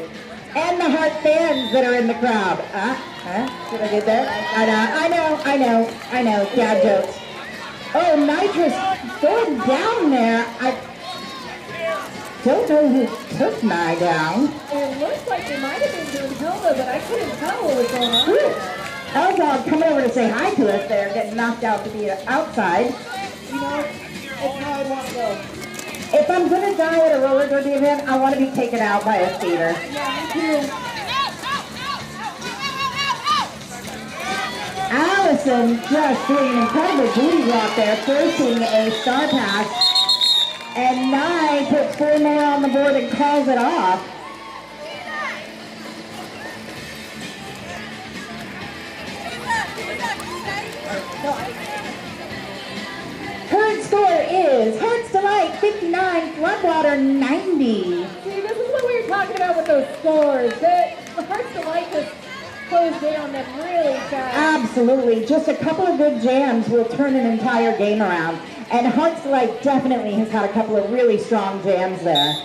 And the heart fans that are in the crowd. See what I did there? I know. Dad jokes. Oh, Nitrous going down there. I don't know who took Nye down. It looks like it might have been doing Hilda, but I couldn't tell what was going on there. Elzog coming over to say hi to us there, getting knocked out to the outside. You know, it's how I want to go. If I'm going to die at a roller derby event, I want to be taken out by a skater. Yeah, me too. Allison just doing an incredible booty walk there, forcing a star pass. And Nye puts 4 more on the board and calls it off. Current score is Hearts Delight 59, Floodwater 90. See, this is what we were talking about with those scores. The Hearts Delight just closed in on them really fast. Absolutely. Just a couple of good jams will turn an entire game around. And Hearts Delight definitely has had a couple of really strong jams there.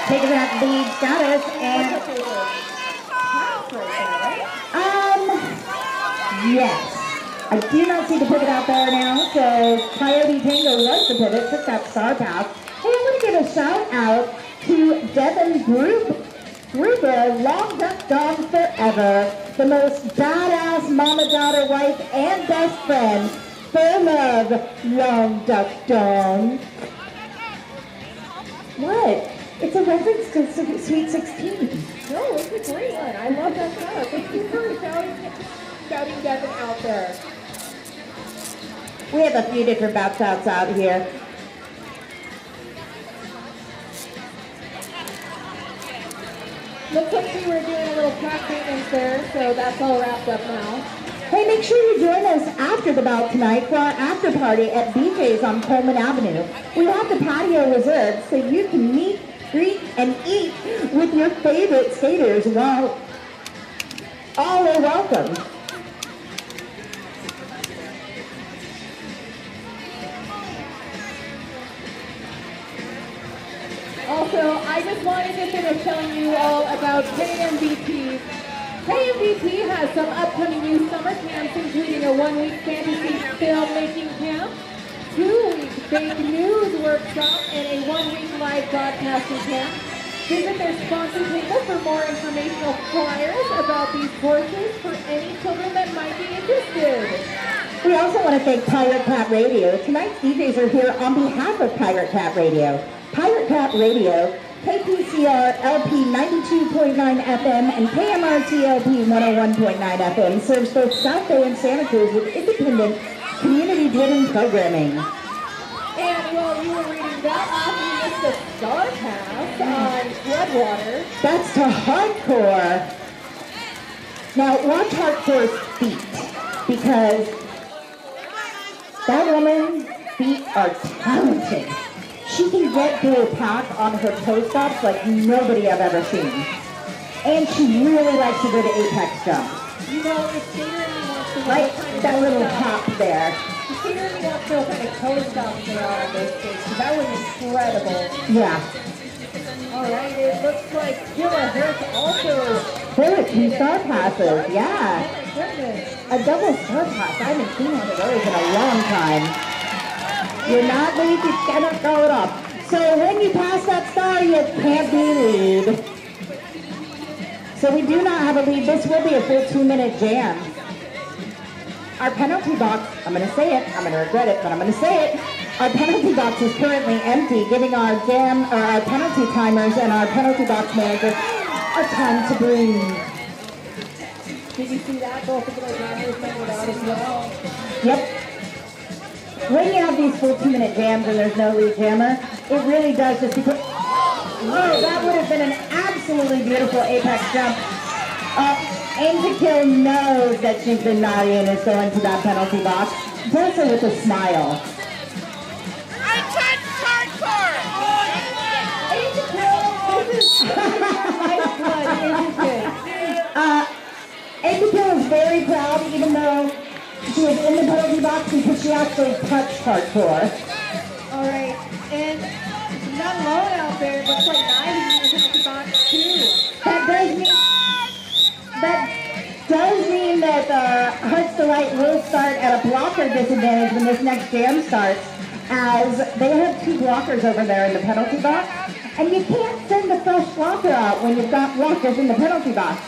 Taking that lead status and yes. I do not see the pivot out there now, so Coyote Tango was the pivot, took that star pass. Hey, I'm going to give a shout out to Devin Gruber, Long Duck Dog Forever, the most badass mama, daughter, wife, and best friend. Full love, Long Duck Dog. What? It's a reference to Sweet 16. No, it's a great one. I love that shout. Thank you for shouting Devin out there. We have a few different bout outs out here. Looks like we were doing a little track maintenance there, so that's all wrapped up now. Hey, make sure you join us after the bout tonight for our after party at BJ's on Coleman Avenue. We have the patio reserved so you can meet, greet, and eat with your favorite skaters while all are welcome. Also, I just wanted to finish telling you all about KMVT. KMVT has some upcoming new summer camps, including a 1-week fantasy filmmaking camp, 2-week fake news workshop, and a 1-week live broadcasting camp. Visit their sponsor table for more informational flyers about these courses for any children that might be interested. We also want to thank Pirate Cat Radio. Tonight's DJs are here on behalf of Pirate Cat Radio. Pirate Cat Radio, KPCR LP 92.9 FM and KMRT LP 101.9 FM serves both South Bay and Santa Cruz with independent, community-driven programming. And while you were reading that off, you missed the Star Pass on Floodwater. That's to hardcore. Now, watch hardcore's feet, because that woman's feet are talented. She can get through a pack on her toe stops like nobody I've ever seen. And she really likes to go to apex jump. You know, if skater wants to know Like what kind of that little toe stop- hop there. if skater wants to know what kind of toe stops they are on this stage, 'cause that was incredible. Yeah. All right, it looks like Kilohertz also. There are 2 star passes, yeah. Oh my goodness. A double star pass. I haven't seen one of those in a long time. You're not going to cannot throw it off. So when you pass that star, you can't be lead. So we do not have a lead. This will be a full 2-minute jam. Our penalty box, I'm going to say it, I'm going to regret it, but I'm going to say it. Our penalty box is currently empty, giving our our penalty timers and our penalty box manager a time to breathe. Did you see that? Both of the jammers went without as well. Yep. When you have these full 2-minute jams and there's no lead jammer, it really does just become... Oh, that would have been an absolutely beautiful apex jump. Aim to Kill knows that she's been naughty and is going to that penalty box. Does so with a smile. I touched hardcore! Aim to Kill, this is nice one, isn't it? Aim to Kill is very proud, even though she was in the penalty box, because she actually touched hardcore. All right, and not alone out there, but quite nice in the penalty box too. That does mean that Hearts Delight will start at a blocker disadvantage when this next jam starts, as they have 2 blockers over there in the penalty box, and you can't send a fresh blocker out when you've got blockers in the penalty box.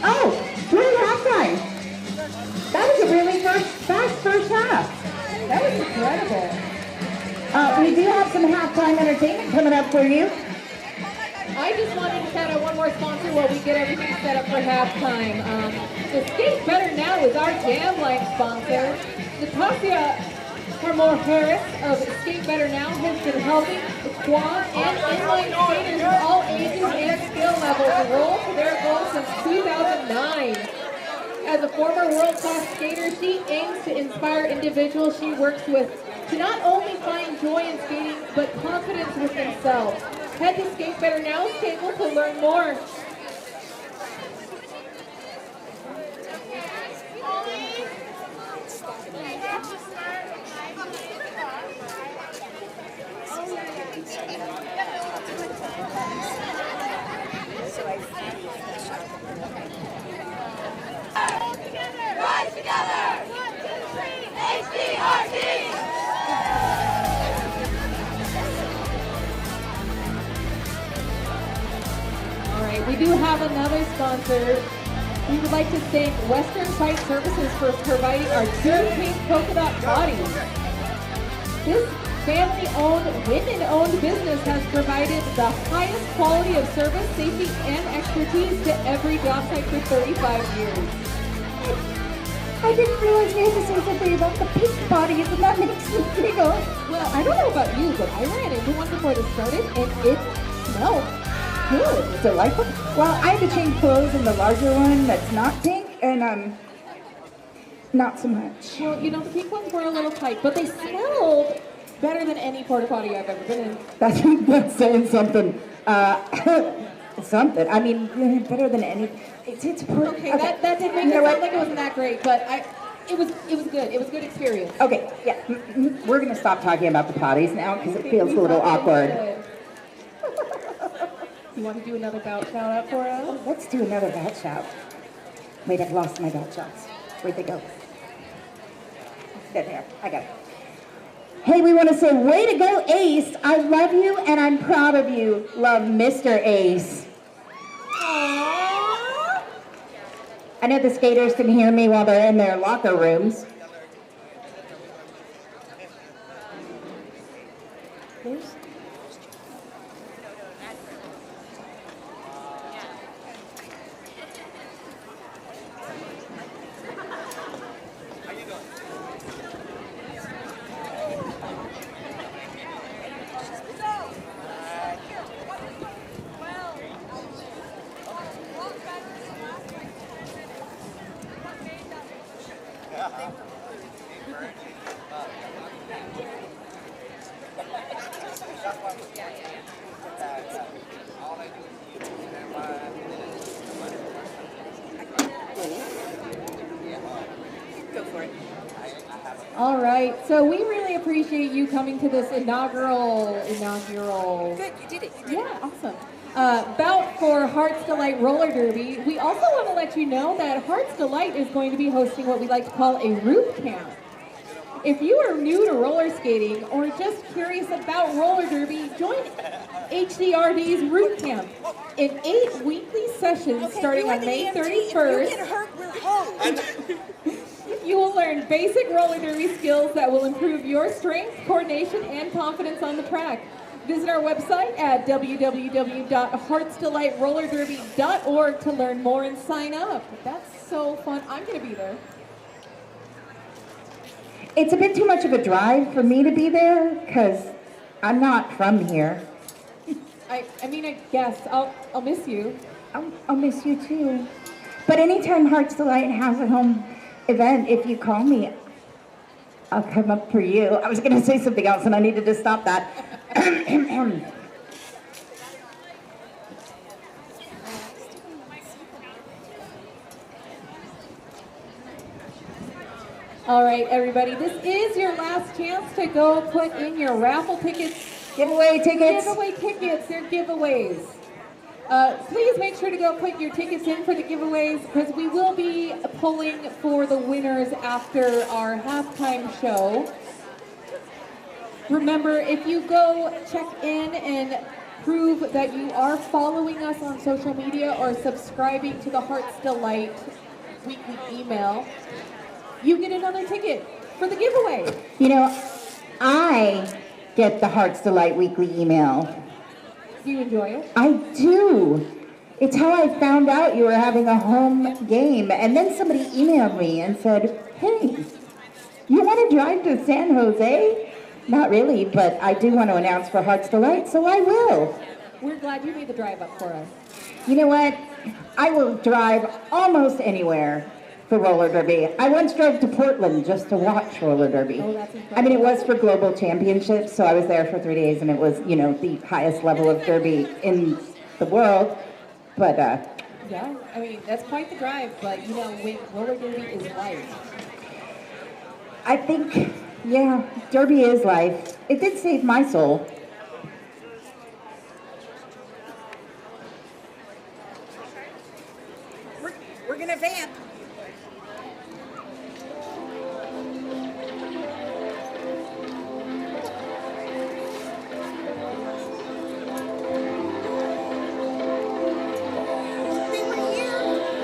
Oh, we're in halftime. That was a really fast first half. That was incredible. We do have some halftime entertainment coming up for you. I just wanted to shout out one more sponsor while we get everything set up for halftime. The Skate Better Now is our jam line sponsor. Natasha Harmore-Harris of Skate Better Now has been helping quad and inline skaters of all ages and skill levels roll to their goals since 2009. As a former world-class skater, she aims to inspire individuals she works with to not only find joy in skating, but confidence with themselves. Head to Skate Better Now's table to learn more. Rise together! 1, 2, 3, HDRD! All right, we do have another sponsor. We would like to thank Western Site Services for providing our 2 pink polka dot bodies. This family-owned, women-owned business has provided the highest quality of service, safety, and expertise to every job site for 35 years. I didn't realize you had to say something about the pink bodies, and that makes me giggle. Well, I don't know about you, but I ran into one before this started, and it smelled good. Delightful. Well, I had to change clothes in the larger one that's not pink, and not so much. Well, you know, the pink ones were a little tight, but they smelled better than any porta potty I've ever been in. That's saying something. Something. I mean, better than any. It's Okay, that did make it sound like it wasn't that great, but it was good. It was a good experience. Okay, yeah. We're gonna stop talking about the potties now because it feels a little awkward. You want to do another bout shout out for us? Let's do another bat shout. Wait, I've lost my bat shots. Where'd they go? There. I got it. Hey, we want to say, way to go, Ace. I love you and I'm proud of you. Love, Mr. Ace. Aww. I know the skaters can hear me while they're in their locker rooms. All right, so we really appreciate you coming to this inaugural. Good, you did it. Yeah, awesome. Bout for Hearts Delight Roller Derby. We also want to let you know that Hearts Delight is going to be hosting what we like to call a root camp. If you are new to roller skating or just curious about roller derby, join HDRD's root camp in 8 weekly sessions starting on May 31st. If you get hurt, we're hosed. You will learn basic roller derby skills that will improve your strength, coordination, and confidence on the track. Visit our website at www.heartsdelightrollerderby.org to learn more and sign up. That's so fun. I'm going to be there. It's a bit too much of a drive for me to be there because I'm not from here. I mean, I guess I'll miss you. I'll miss you too. But anytime Hearts Delight has a home event, if you call me, I'll come up for you. I was going to say something else and I needed to stop that. All right, everybody, this is your last chance to go put in your raffle tickets. Giveaway tickets. Giveaway tickets, they're giveaways. Please make sure to go put your tickets in for the giveaways because we will be pulling for the winners after our halftime show. Remember, if you go check in and prove that you are following us on social media or subscribing to the Hearts Delight weekly email, you get another ticket for the giveaway. You know, I get the Hearts Delight weekly email. Do you enjoy it? I do. It's how I found out you were having a home game. And then somebody emailed me and said, hey, you want to drive to San Jose? Not really, but I do want to announce for Hearts Delight, so I will. We're glad you made the drive up for us. You know what? I will drive almost anywhere for roller derby. I once drove to Portland just to watch roller derby. Oh, that's incredible. I mean, it was for global championships, so I was there for 3 days, and it was, you know, the highest level of derby in the world. But yeah, I mean, that's quite the drive, but you know, when roller derby is life. I think, yeah, derby is life. It did save my soul. We're gonna vamp.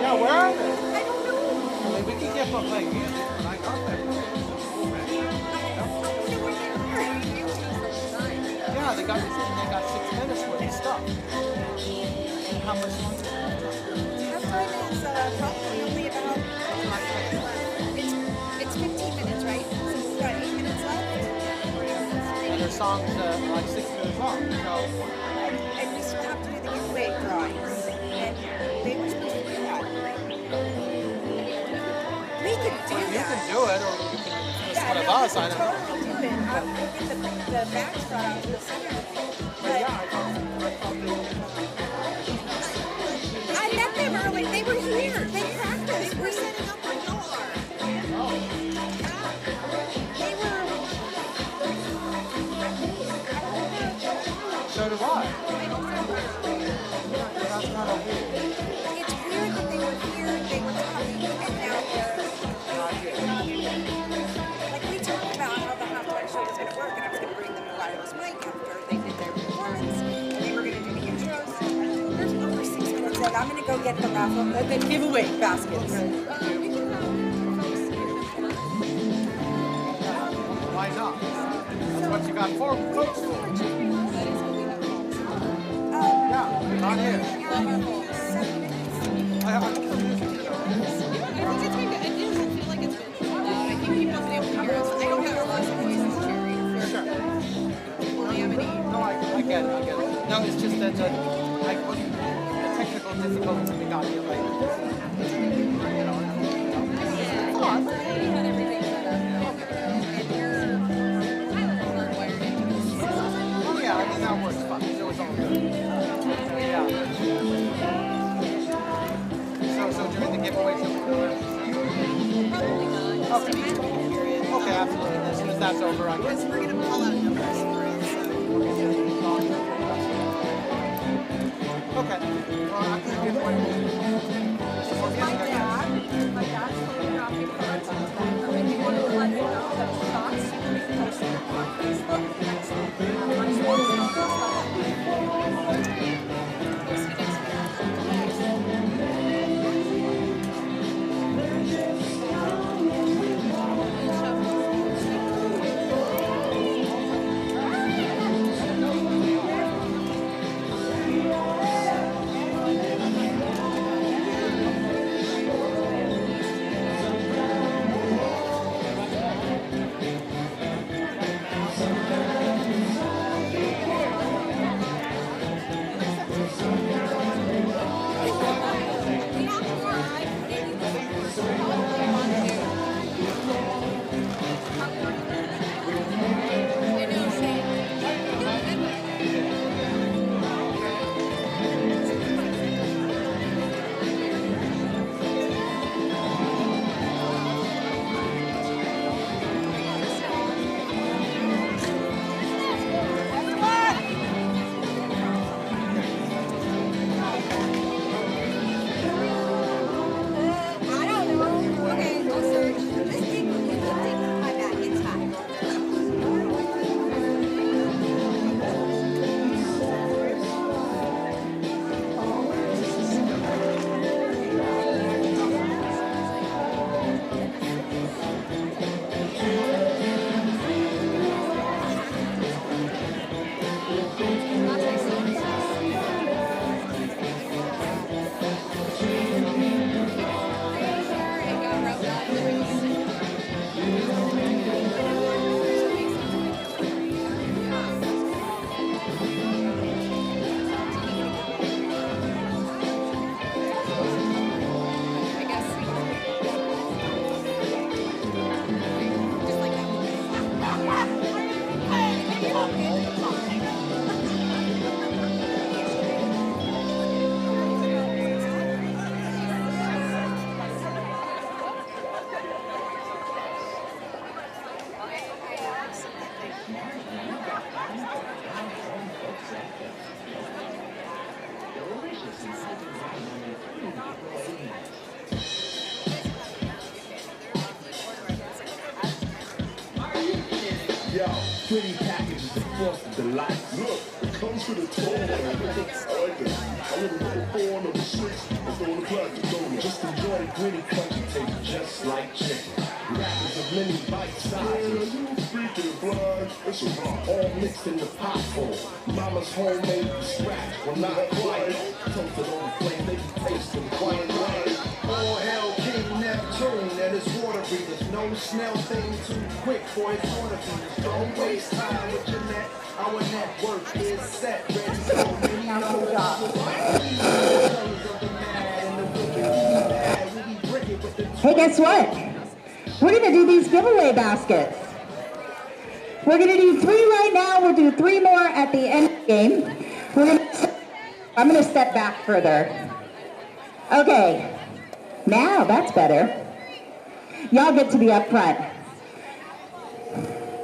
Yeah, where are they? I don't know. I mean, we can get them playing music when I got there. Yeah, they got 6 minutes worth of stuff. And how much longer? Halftime is probably only about. It's 15 minutes, right? So we've got 8 minutes left. And their songs like 6 minutes long. So And we still have to do the giveaway drawings. And they were supposed to do that. We could do you that. can do it, or you can just one of no, us. we I could don't know. totally do it. We'll get the bags brought out to the center. But yeah, I thought I met them early. They were here. They practiced. We're setting up our door. They were. so do I. That's kind of weird. It's weird that they were here, they were talking, and now they're. Like, we talked about how the halftime show was going to work, and I was going to bring them a wireless mic after they did their performance, and they were going to do the intros. There's over 6 minutes in. I'm going to go get the raffle, the giveaway baskets. Why not? That's what you got for folks. Yeah, not here. I have a No, I get it. No, it's just that the technical difficulties we got here later. Oh yeah, I mean that works fine. It was all good. Yeah. So during the giveaway, okay. Okay, absolutely. As soon as that's over, I can. Because we're going to pull out numbers for it. Okay. Well, I can get one. My dad's photographic cards on the back. And you want to let it know that shots will be posted on Facebook next week. Pretty packages of force of delight. Look, it comes to the toy. I like it. I wouldn't put a 4 on the 6. I'm throwing the plug, just enjoy the gritty crunchy taste, just like chicken. Rappers of many bite sizes. Yeah, you speaking blood. It's a rock. All mixed in the pot full. Mama's homemade from scratch. Well, not quite. Toasted on the flame, they be tasting quite right. All hell King Neptune and his water breathers. No snail thing too quick for his water breathers. Don't waste time with your net. Our network is set. Ready for many Hey, guess what? We're going to do these giveaway baskets. We're going to do 3 right now. We'll do 3 more at the end of the game. I'm going to step back further. Okay. Now, that's better. Y'all get to be up front.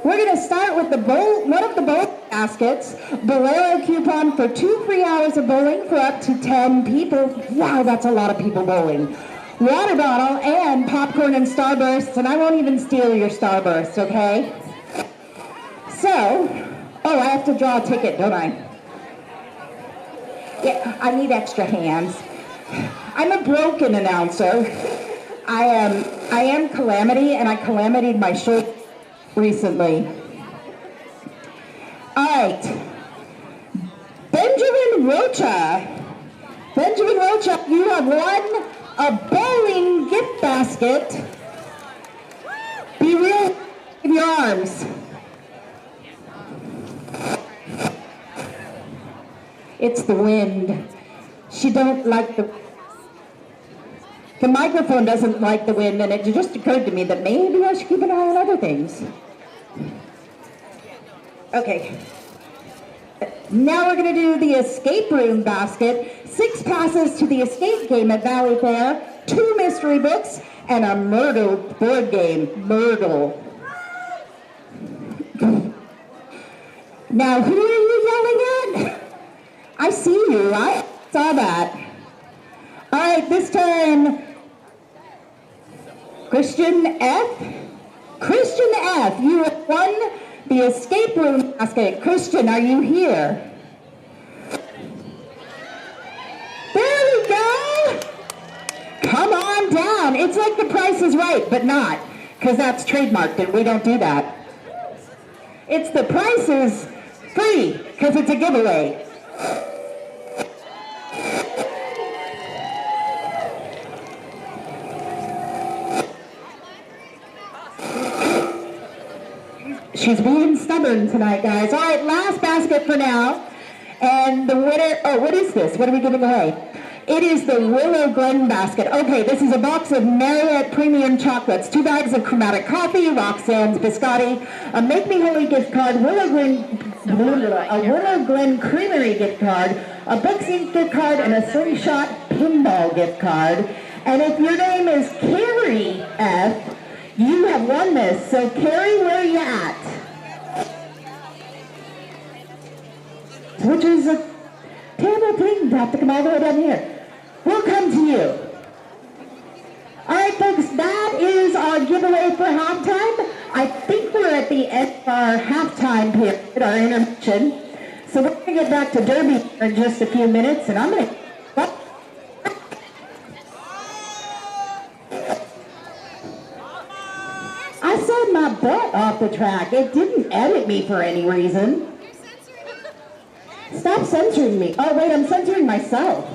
We're going to start with one of the bowling baskets. Bolero coupon for 2 free hours of bowling for up to 10 people. Wow, that's a lot of people bowling. Water bottle and popcorn and Starbursts, and I won't even steal your Starbursts, okay? So, oh, I have to draw a ticket, don't I? Yeah, I need extra hands. I'm a broken announcer. I am Calamity, and I calamitied my shirt recently. All right. Benjamin Rocha. Benjamin Rocha, you have won a bowling gift basket. Be real with your arms. It's the wind. She don't like the microphone doesn't like the wind, and it just occurred to me that maybe I should keep an eye on other things. Okay. Now we're going to do the escape room basket. 6 passes to the escape game at Valley Fair, 2 mystery books, and a Myrtle board game. Myrtle. Now, who are you yelling at? I see you. I saw that. All right, this time, Christian F. Christian F., you have won the escape room basket. Christian, are you here? There we go. Come on down. It's like The Price is Right, but not, because that's trademarked and we don't do that. It's The Price is Free, because it's a giveaway. She's being stubborn tonight, guys. All right, last basket for now. And the winner, oh, what is this? What are we giving away? It is the Willow Glen basket. Okay, this is a box of Marriott Premium Chocolates, 2 bags of Chromatic Coffee, Roxanne's Biscotti, a Make Me Holy gift card, a Willow Glen Creamery gift card, a Books Inc. gift card, and a Slingshot Pinball gift card. And if your name is Carrie F., you have won this. So, Carrie, where are you at? Which is a terrible thing to have to come all the way down here. We'll come to you. All right, folks, that is our giveaway for halftime. I think we're at the end of our halftime period, our intermission. So we're going to get back to Derby in just a few minutes, and I'm going to... I said my butt off the track. It didn't edit me for any reason. Stop censoring me. Oh, wait, I'm censoring myself.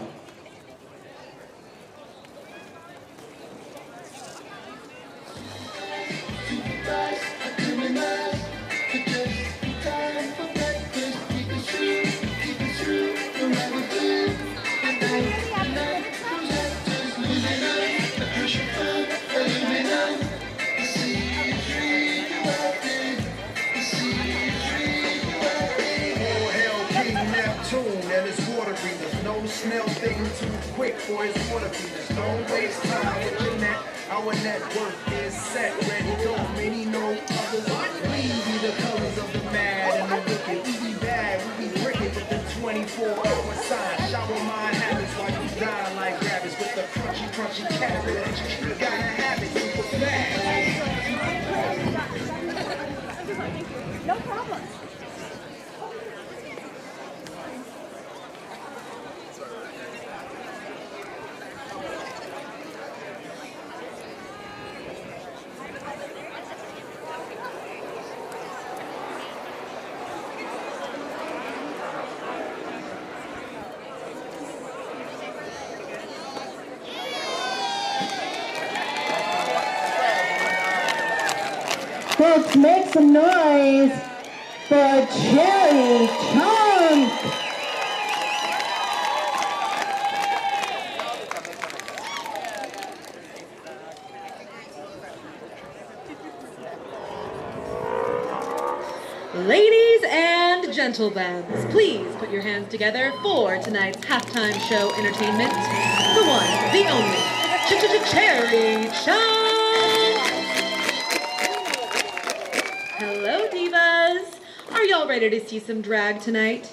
Snail thing too quick for his water beaters. Don't waste time with your net. Our network is set, ready, go. Many know others. We be the colors of the mad and the wicked. We be bad, we be wicked with the 24-hour sign. Shower mind habits while you die like rabbits with the crunchy cabbage. You gotta have it, super fast. No problem. Folks, make some noise for Cherry Chunk. Ladies and gentlemen, please put your hands together for tonight's halftime show entertainment. The one, the only, Cherry Chunk. Hello, divas. Are y'all ready to see some drag tonight?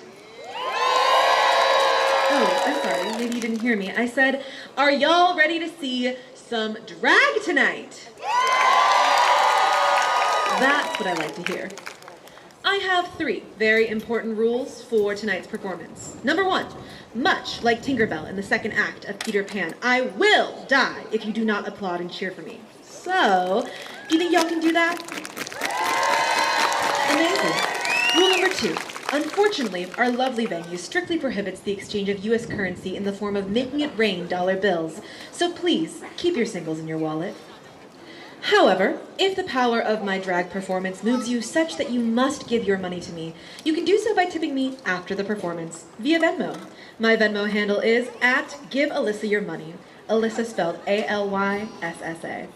Oh, I'm sorry. Maybe you didn't hear me. I said, are y'all ready to see some drag tonight? That's what I like to hear. I have 3 very important rules for tonight's performance. Number 1, much like Tinkerbell in the second act of Peter Pan, I will die if you do not applaud and cheer for me. So, do you think y'all can do that? Amazing. Rule number 2. Unfortunately, our lovely venue strictly prohibits the exchange of U.S. currency in the form of making it rain dollar bills. So please, keep your singles in your wallet. However, if the power of my drag performance moves you such that you must give your money to me, you can do so by tipping me after the performance via Venmo. My Venmo handle is @GiveAlyssa Alyssa spelled ALYSSA.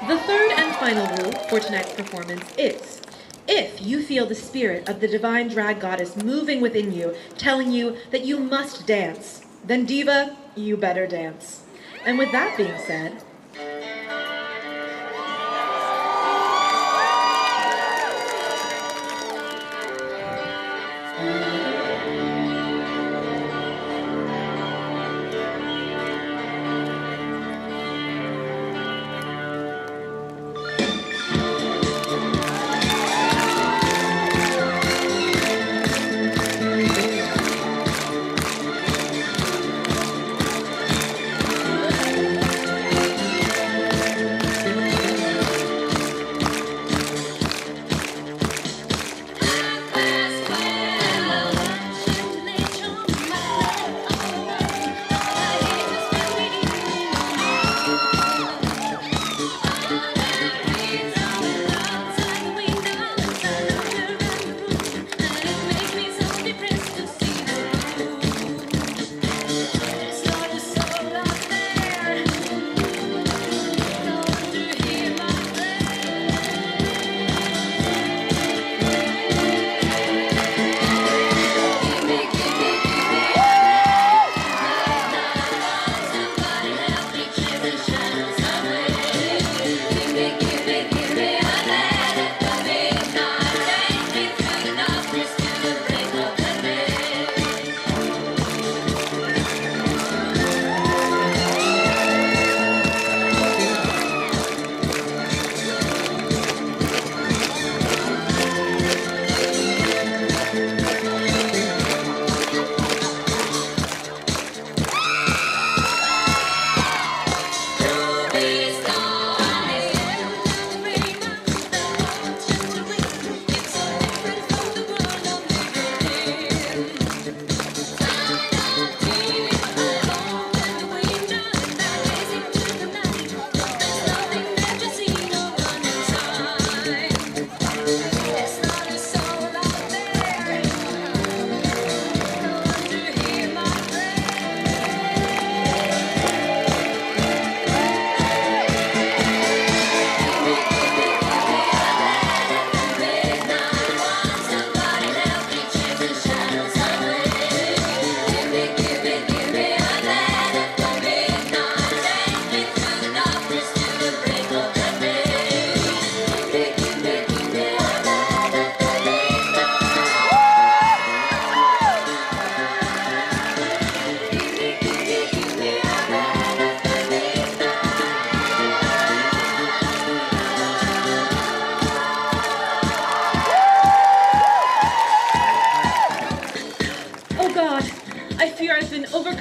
The third and final rule for tonight's performance is, if you feel the spirit of the divine drag goddess moving within you, telling you that you must dance, then diva, you better dance. And with that being said,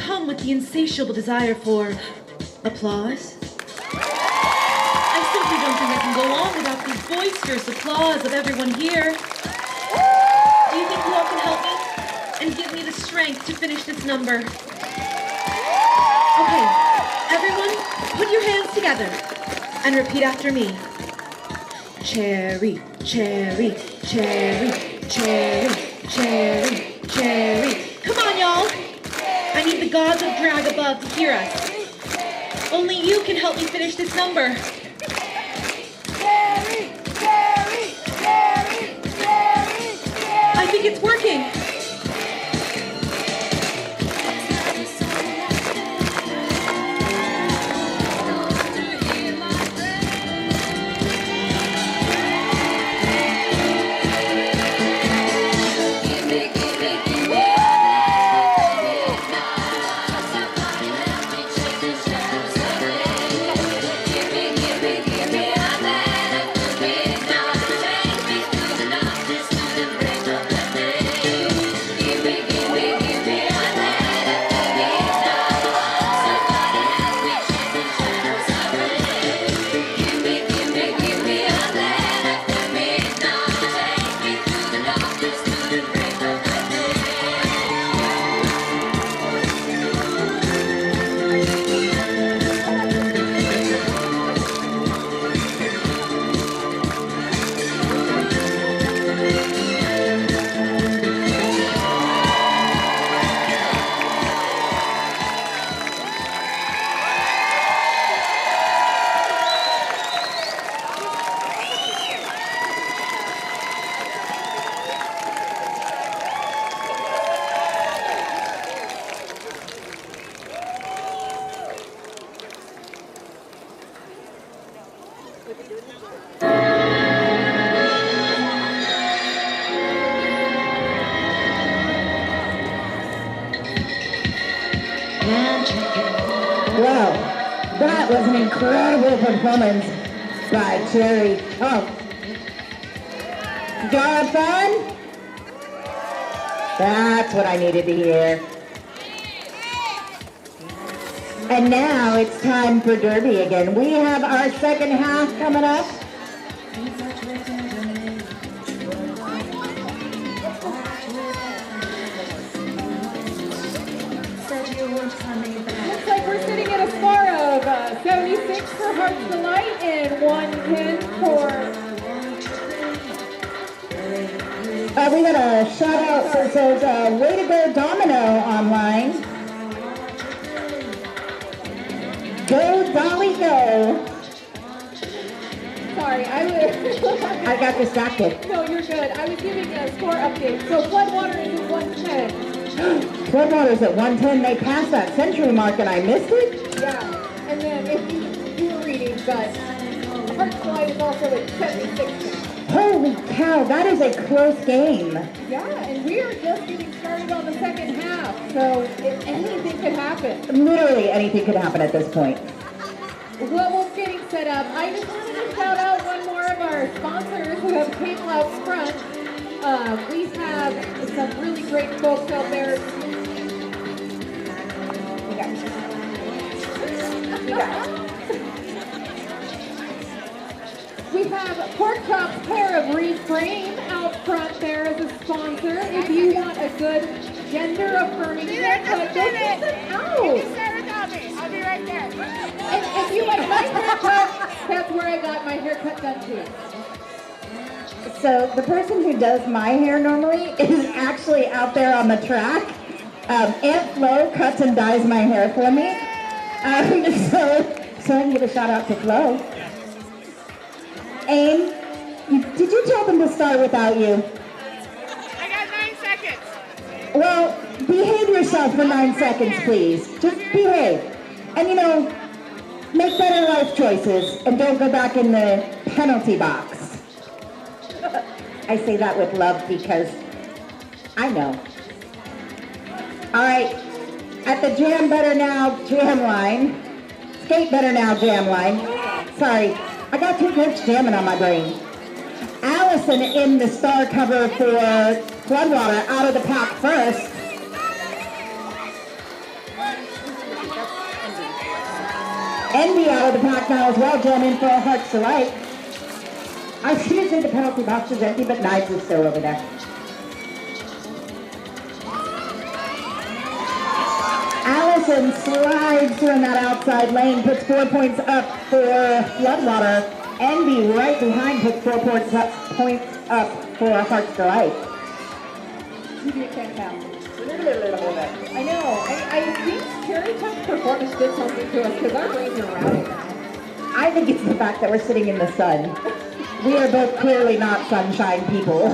overcome with the insatiable desire for applause. I simply don't think I can go on without the boisterous applause of everyone here. Do you think you all can help me and give me the strength to finish this number? Okay, everyone, put your hands together and repeat after me. Cherry, cherry, cherry, cherry, cherry, cherry. Come on, y'all. I need the gods of drag above to hear us. Only you can help me finish this number. Cherry, cherry, cherry, cherry, cherry. I think it's working. Wow, that was an incredible performance by Cherry. Oh, did y'all have fun? That's what I needed to hear. And now it's time for Derby again. We have our second half coming up. Looks like we're sitting at a score of 76 for Heart's Delight and 110 for... We got a shout out that says, way to go Domino online. Go Dolly go. Sorry, I got distracted. No, you're good. I was giving a score update. So Floodwater is at 110. Floodwater's at 110. They passed that century mark and I missed it? Yeah. And then if you were reading, but Heart's Delight is also at 76. Holy cow, that is a close game. Yeah, and we are just getting started on the second half, so anything could happen. Literally anything could happen at this point. Well, we're getting set up. I just wanted to shout out one more of our sponsors who have cable out front. We have some really great folks out there. We have Pork Chop's pair of Reframe out front there as a sponsor. If you want a good gender-affirming haircut, go get them out. I'll be right there. And if you like my haircut, that's where I got my haircut done too. So the person who does my hair normally is actually out there on the track. Aunt Flo cuts and dyes my hair for me. So I can give a shout out to Flo. Aim, did you tell them to start without you? I got 9 seconds. Well, behave yourself for 9 seconds, please. Just behave. And make better life choices and don't go back in the penalty box. I say that with love because I know. All right, at the Jam Better Now jam line, Skate Better Now jam line, sorry, I got too much jamming on my brain. Allison in the star cover for Floodwater out of the pack first. Envy out of the pack now as well, Jen in for a Hearts Delight. I was going to say the penalty box is empty, but Knives is still over there. Allison slides through in that outside lane, puts 4 points up for Floodwater. Envy right behind puts 4 points up for Hearts Delight. You do fantastic. I know. I think Cherry Tuck's performance did something to us because our brains are routed now. I think it's the fact that we're sitting in the sun. We are both clearly not sunshine people.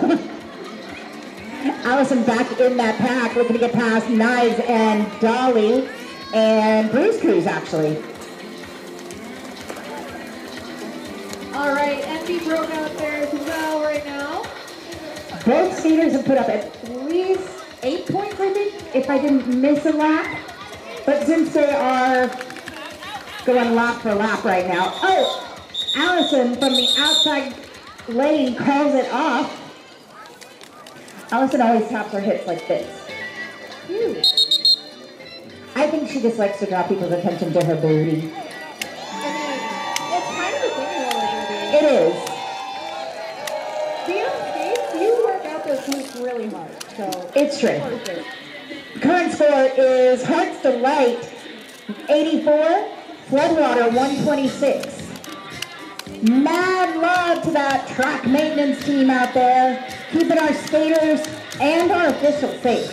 Allison back in that pack, looking to get past Knives and Dolly and Bruce Cruz, actually. All right, Envy broke out there as well right now. Both skaters have put up at least 8 points, I think, if I didn't miss a lap. But since they are going lap for lap right now. Oh, Allison from the outside lane calls it off. Allison always taps her hips like this. Phew. I think she just likes to draw people's attention to her booty. I mean, it's kind of a thing in roller derby. It is. Being on skates, you work out those glutes really hard. So It's true. worth it. Current score is Hearts Delight 84, Floodwater 126. Mad love to that track maintenance team out there, keeping our skaters and our officials safe.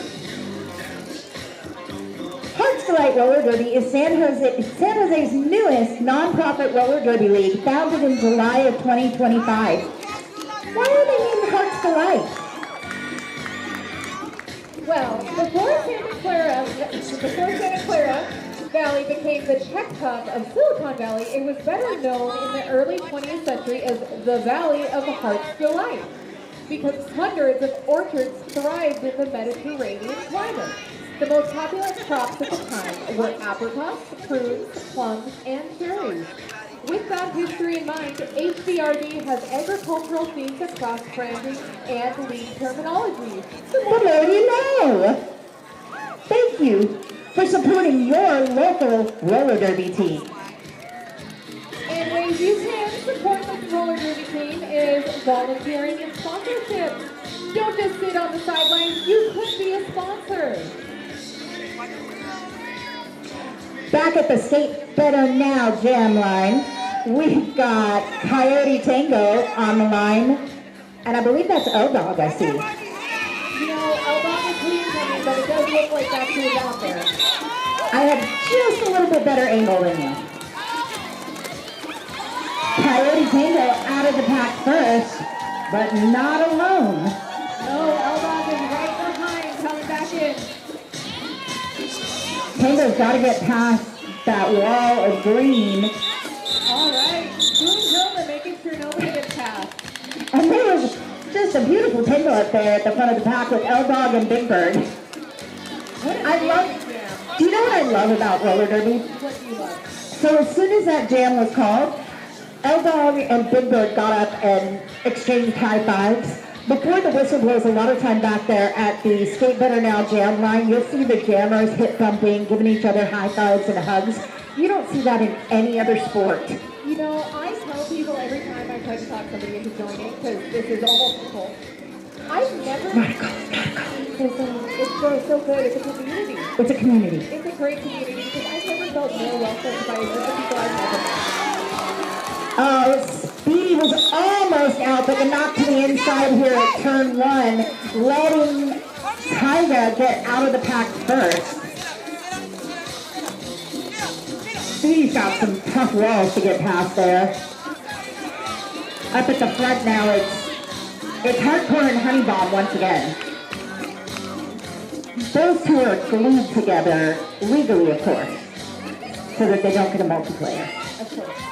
Hearts Delight Roller Derby is San Jose's newest nonprofit roller derby league, founded in July of 2025. Why are they named Hearts Delight? Well, before Santa Clara Valley became the tech hub of Silicon Valley, it was better known in the early 20th century as the Valley of Hearts Delight, because hundreds of orchards thrived in the Mediterranean climate. The most popular crops at the time were apricots, prunes, plums, and cherries. With that history in mind, HDRD has agricultural themes across branding and league terminology. The more you know. Thank you for supporting your local roller derby team. And ways you can support the roller derby team is volunteering and sponsorship. Don't just sit on the sidelines, you could be a sponsor. Back at the Skate Better Now jam line, we've got Coyote Tango on the line, and I believe that's L-Dog I see. You know, L-Dog is clean coming, but it does look like that's who's out there. I have just a little bit better angle than you. Coyote Tango out of the pack first, but not alone. No, L-Dog is right behind, coming back in. Tango's got to get past that wall of green. All right, doing Hilda, making sure nobody gets past. And there was just a beautiful tango up there at the front of the pack with L-Dog and Big Bird. What a I love, jam. do you know what I love about roller derby? What do you love? So as soon as that jam was called, L-Dog and Big Bird got up and exchanged high fives. Before the whistle blows, a lot of time back there at the Skate Better Now jam line, you'll see the jammers hip bumping, giving each other high fives and hugs. You don't see that in any other sport. You know, I tell people every time I try to talk somebody into joining, because this is almost full. I've never... It's so good. It's a community. It's a community. It's a great community because I've never felt more welcome by the people I've never met. Oh, Speedy was almost out, but knocked to the inside here at turn one, letting Tyga get out of the pack first. Speedy's got some tough walls to get past there. Up at the front now, it's Hardcore and Honey Bomb once again. Those two are glued together, legally of course, so that they don't get a multiplayer. Of course.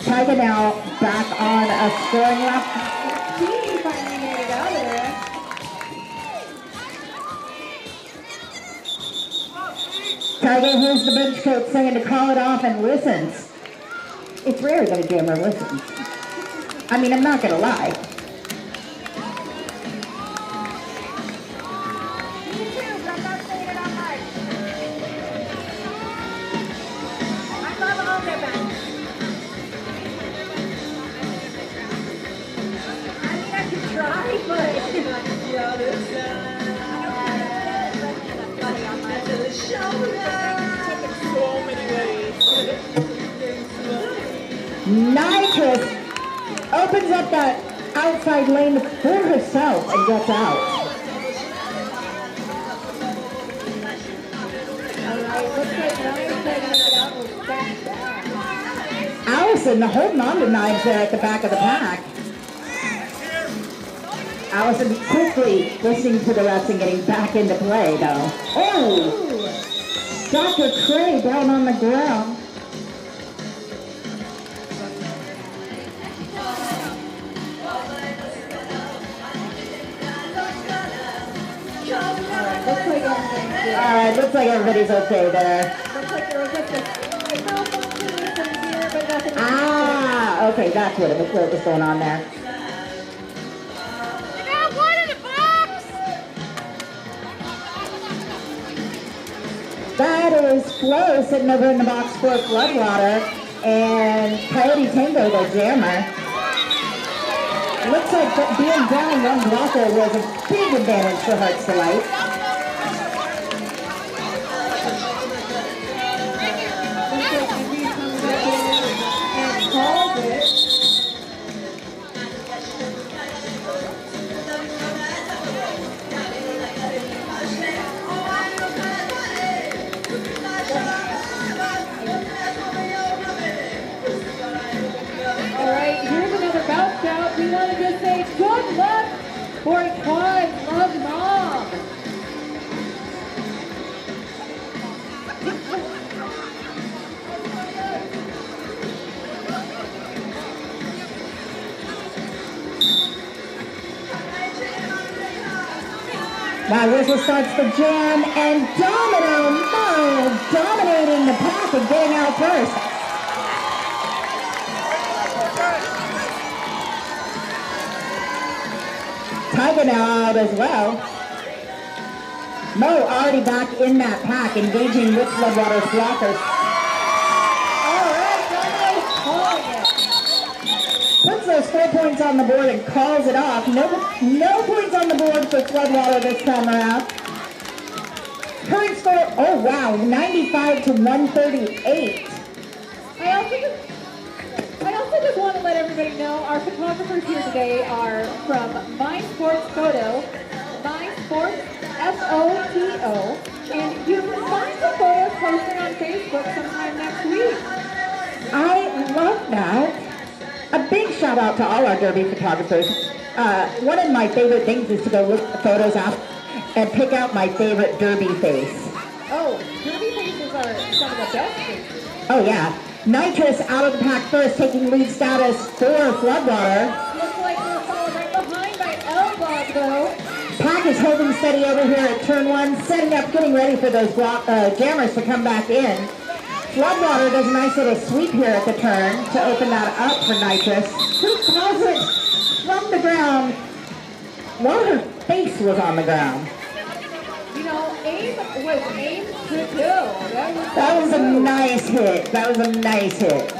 Tyga now back on a scoring lap. He finally made it out of there. Tyga hears the bench coach saying to call it off and listens. It's rare that a jammer listens. I mean, I'm not gonna lie. Nitrous opens up that outside lane for herself and gets out. Allison holding on to knives there at the back of the pack. Allison quickly listening to the refs and getting back into play though. Oh! Dr. Cray down on the ground. Alright, looks like everybody's okay there. Looks like there was just a malfunction here, but nothing. Ah, okay, that's what was going on there. You got one in the box! That is Flo sitting over in the box for Floodwater and Coyote Tango, the jammer. Looks like being down one blocker was a big advantage for Hearts Delight. We want to just say good luck for Quad Love Mom. Now Whistle starts the jam and Domino Mo dominating the pack and getting out first. Tiger now out as well. Mo already back in that pack, engaging with Floodwater's blockers. All right, Domino's calling it. Puts those 4 points on the board and calls it off. No points on the board for Floodwater this time around. Current score, oh wow, 95 to 138. I also just want to let everybody know our photographers here today are from My Sports Photo, My Sports FOTO, and you can find the photos posted on Facebook sometime next week. I love that. A big shout out to all our Derby photographers. One of my favorite things is to go look the photos up and pick out my favorite Derby face. Oh, Derby faces are some of the best faces. Oh yeah. Nitrous out of the pack first, taking lead status for Floodwater. Looks like they're falling right behind by L-Dog, though. Pack is holding steady over here at turn one, setting up, getting ready for those jammers to come back in. Floodwater does a nice little sweep here at the turn to open that up for Nitrous, who calls it from the ground while her face was on the ground. You know, aim was aimed to kill. That was a nice hit. That was a nice hit.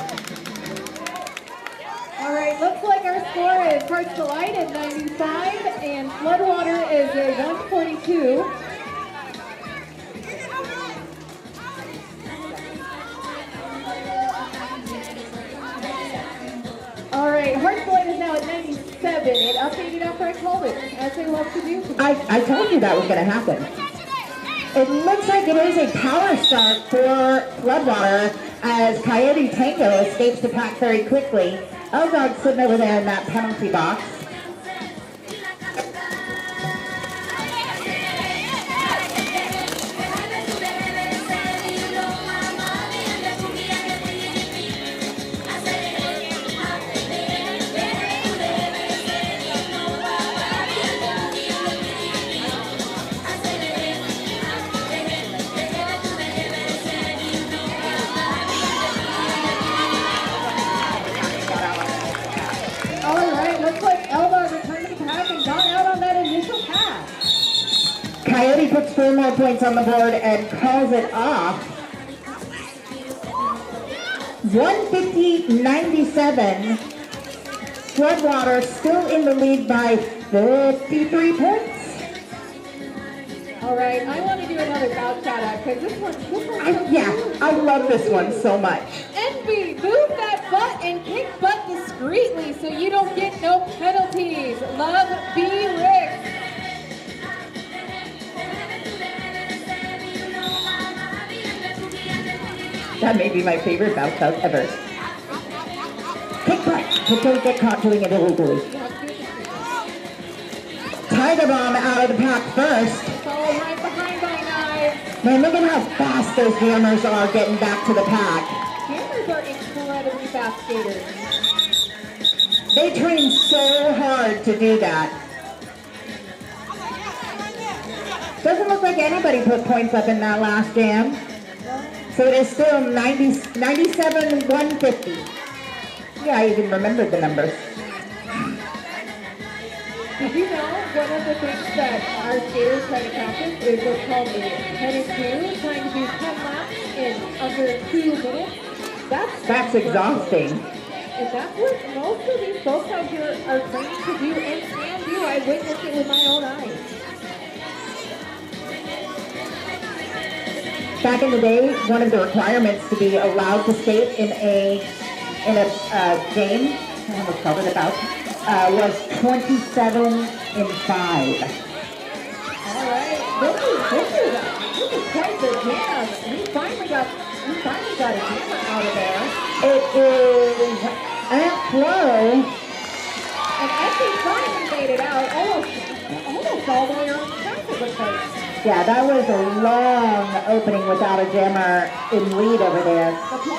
All right, looks like our score is Hearts Delight at 95 and Floodwater is a 142. All right, Hearts Delight is now at 97. It updated after I called it, as they love to do. I told you that was going to happen. It looks like it is a power start for Floodwater as Coyote Tango escapes the pack very quickly. L-Dog sitting over there in that penalty box. Coyote puts 4 more points on the board and calls it off. 150-97. Floodwater still in the lead by 53 points. All right, I want to do another bout shout out because this one's so Yeah, cute. I love this one so much. Envy, move that butt and kick butt discreetly so you don't get no penalties. Love, B. Rick. That may be my favorite bout shout ever. Kick butt, but don't get caught doing it illegally. Tiger Bomb out of the pack first. Follow right behind by Knives. Man, look at how fast those jammers are getting back to the pack. Jammers are incredibly fast skaters. They train so hard to do that. Doesn't look like anybody put points up in that last jam. So it is still 97, 150. Yeah, I even remembered the numbers. Did you know one of the things that our skaters try to practice is what's called a 10 and 2, trying to do 10 laps in under 2 minutes? That's exhausting. And that's what most of these folks out here are training to do and can do. I witnessed it with my own eyes. Back in the day, one of the requirements to be allowed to skate in a game, I almost covered it out, was 27 and 5. All right, this is quite the jam. We finally got a jammer out of there. It is Aunt Flo. And Effie finally made it out, almost all the way around the track it looks like. Yeah, that was a long opening without a jammer in lead over there.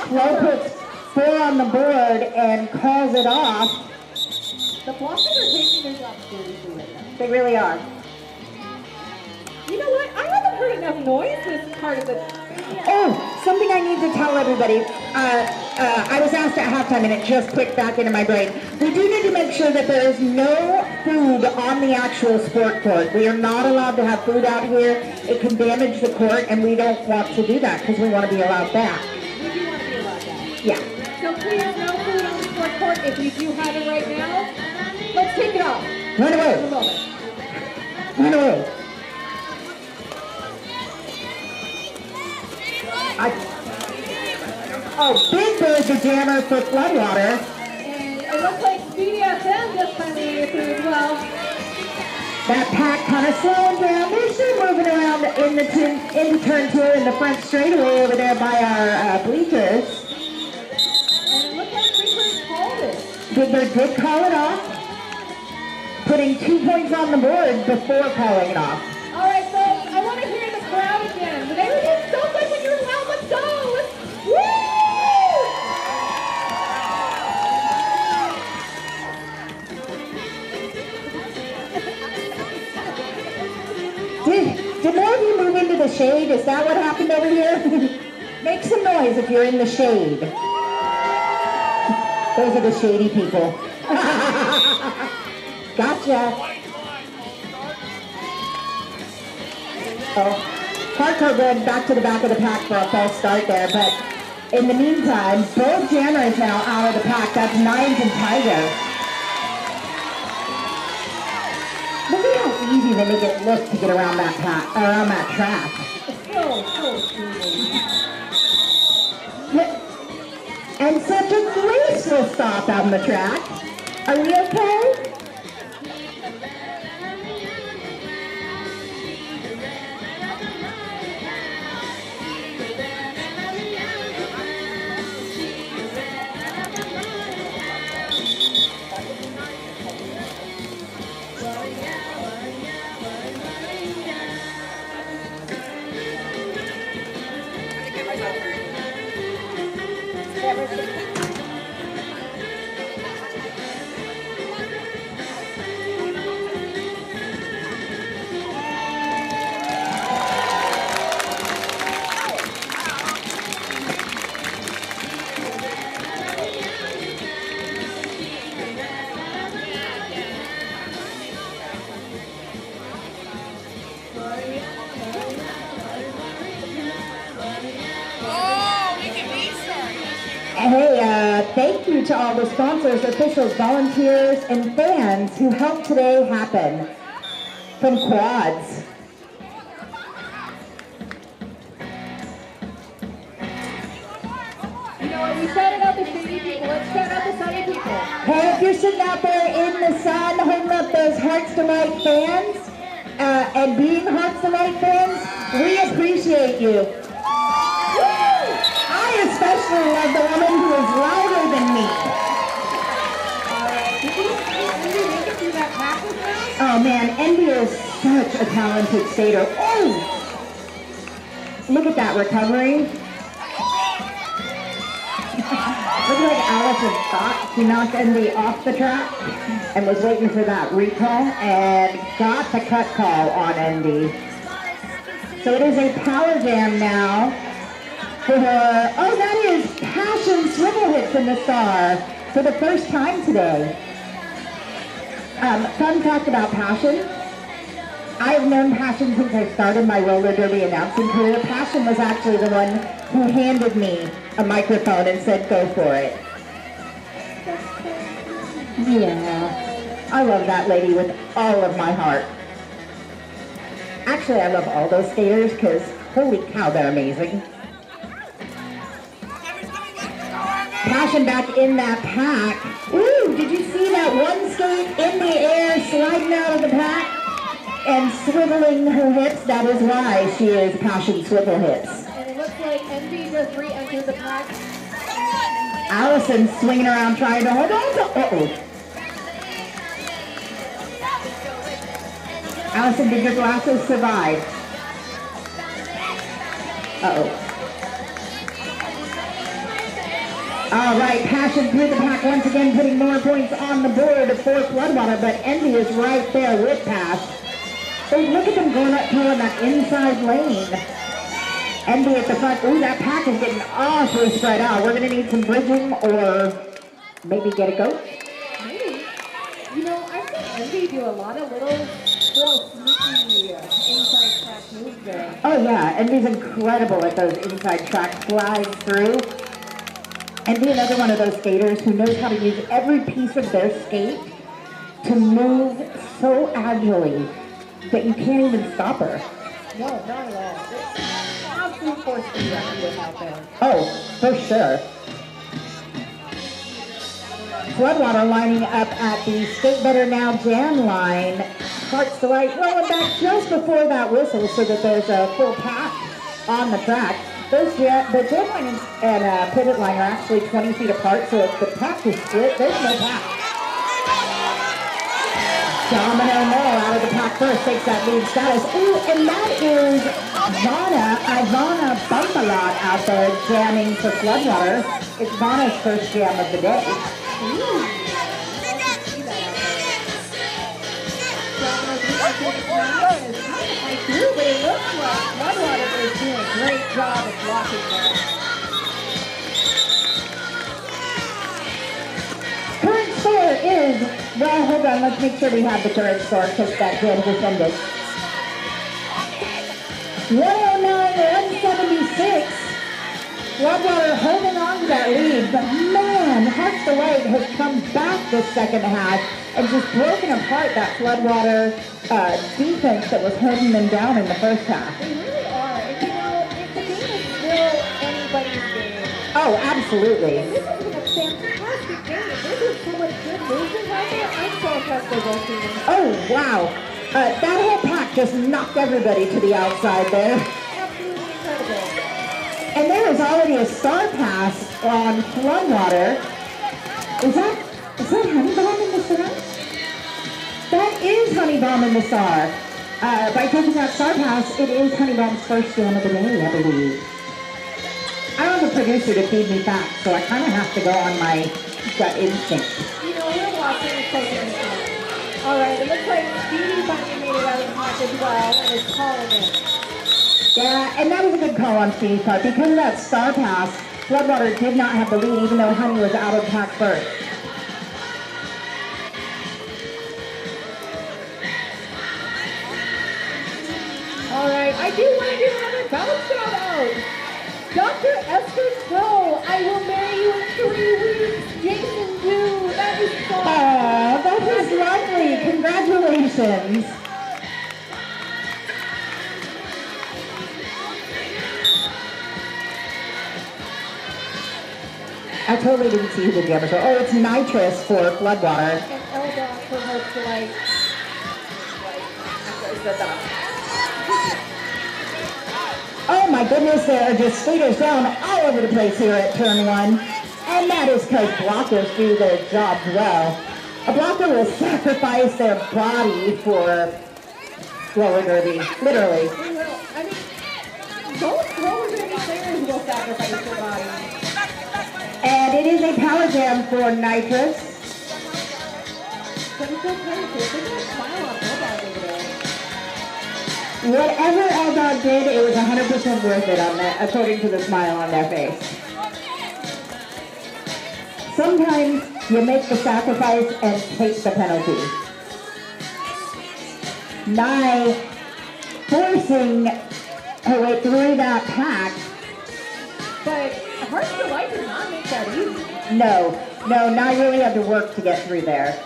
Flo puts 4 on the board and calls it off. The blockers are taking their job seriously right now. They really are. You know what? I haven't heard enough noise this part of the... Oh, something I need to tell everybody. I was asked at halftime and it just clicked back into my brain. We do need to make sure that there is no food on the actual sport court. We are not allowed to have food out here. It can damage the court and we don't want to do that because we want to be allowed back. We do want to be allowed that. Yeah. So please, no food on the sport court. If you do have it right now, let's take it off. Run away. Run away. Big Bird's a jammer for Floodwater. And it looks like Speedy FM just finally ate food as well. That pack kind of slowing down. They're still moving around into turn 2 in the front straightaway over there by our bleachers. And it looks like Big Bird called it. Big Bird did call it off, putting 2 points on the board before calling it off. All right, folks, I want to hear the crowd again. But everything's so good when you're loud. Let's go. Woo! Did more of you move into the shade? Is that what happened over here? Make some noise if you're in the shade. Those are the shady people. Gotcha. Oh, Hardcore going back to the back of the pack for a false start there, but in the meantime, both jammers now out of the pack. That's Nines and Tiger. Look at how easy they make it look to get around that track. And such a graceful stop on the track. Are we okay? Hey, thank you to all the sponsors, officials, volunteers, and fans who helped today happen. From Quads. shouted out the shady people. Let's shout out the sunny people. Hey, if you're sitting out there in the sun holding up those Hearts Delight fans, and being Hearts Delight fans, we appreciate you. I especially love the woman who is louder than me. Did you make it through that practice now? Oh man, Envy is such a talented skater. Oh! Look at that recovery. Look like Allison thought she knocked Envy off the track and was waiting for that recall and got the cut call on Envy. So it is a power jam now for her. Oh, that is Passion Swivel Hits in the Star for the first time today. Fun fact about Passion. I've known Passion since I started my roller derby announcing career. Passion was actually the one who handed me a microphone and said, go for it. Yeah, I love that lady with all of my heart. Actually, I love all those skaters because holy cow, they're amazing. Passion back in that pack. Ooh, did you see that one skate in the air sliding out of the pack and swiveling her hips? That is why she is Passion Swivel Hits. And it looks like Envy just re-entered the pack. Allison swinging around trying to hold on to... Uh-oh. Allison, did your glasses survive? Uh-oh. All right, Passion through the pack once again, putting more points on the board for Floodwater, but Envy is right there with Pass. Oh, look at them going up toward that inside lane. Envy at the front. Ooh, that pack is getting awfully spread out. We're going to need some bridging or maybe get a goat. Maybe. You know, I've seen Envy do a lot of little sneaky inside track moves there. Oh yeah, Envy's incredible at those inside track slides through. Envy, another one of those skaters who knows how to use every piece of their skate to move so agilely that you can't even stop her. No, not at all. Absolute force to be reckoned out there. Oh, for sure. Floodwater lining up at the Skate Better Now jam line. Hearts Delight rolling back just before that whistle so that there's a full pack on the track. The jam line and pivot line are actually 20 feet apart, so if the pack is split, there's no pack. Domino Moore out of the pack first, takes that lead status. Ooh, and that is Ivana Bumbalot out there jamming for Floodwater. It's Ivana's first jam of the day. But it looks like Floodwater is doing a great job of blocking that. Current score is, well, hold on, let's make sure we have the current score because that jam just ended. 109-176. Floodwater holding on to that lead, but man, Hearts Delight has come back this second half and just broken apart that Floodwater defense that was holding them down in the first half. They really are. And you know, the game is still anybody's game. Oh, absolutely. This has been a fantastic game. This is so much good movement out there. I'm so impressed with both teams. Oh, wow. That whole pack just knocked everybody to the outside there. Absolutely incredible. And there is already a star pass on Floodwater. Is that Honey Bomb in the Star? That is Honey Bomb in the Star. By taking that star pass, it is Honey Bomb's first jam of the day, I believe. I don't have a producer to feed me facts, so I kind of have to go on my gut instinct. You know, we're watching this close to. All right, it looks like Stevie finally made it out of the pack as well and is calling it. Yeah, and that was a good call on Steve's part. Because of that star pass, Floodwater did not have the lead, even though Honey was out of the pack first. All right, I do want to give another bounce shout out. Dr. Esther Snow, I will marry you in 3 weeks. Jason Du, that is so Aw, that is lovely. Congratulations. I totally didn't see who the jammers were. Oh, it's nitrous for Floodwater. And L-Dot for Hearts Delight. After I said that. Oh my goodness, there are just speeders down all over the place here at turn 1. And that is because blockers do their job well. A blocker will sacrifice their body for roller derby, literally. They will. I mean, most roller derby players will sacrifice their body. And it is a power jam for nitrous. But it's okay. Look at that smile on L-Dot over there. Whatever L-Dog did, it was 100% worth it on that, according to the smile on their face. Sometimes you make the sacrifice and take the penalty. Nye forcing her way through that pack. But Hearts Delight did not make that easy. No, Nye really had to work to get through there.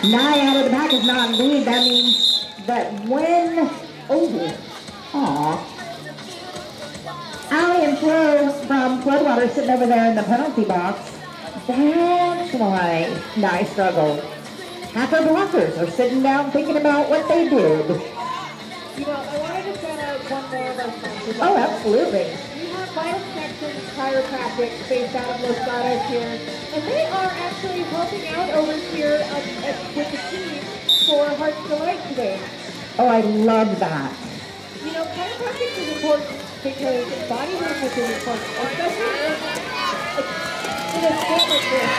Nye out of the pack is not in lead. That means that when, Allie and Flo from Floodwater sitting over there in the penalty box. That's why Nye struggled. Half our blockers are sitting down thinking about what they did. You know, I wanted to shout out one more of our sponsors. Oh, absolutely. We have Vital Connections Chiropractic based out of Los Gatos here, and they are actually helping out over here with the team for Hearts Delight today. Oh, I love that. You know, chiropractic is important because body movement is important, especially in a sport like this.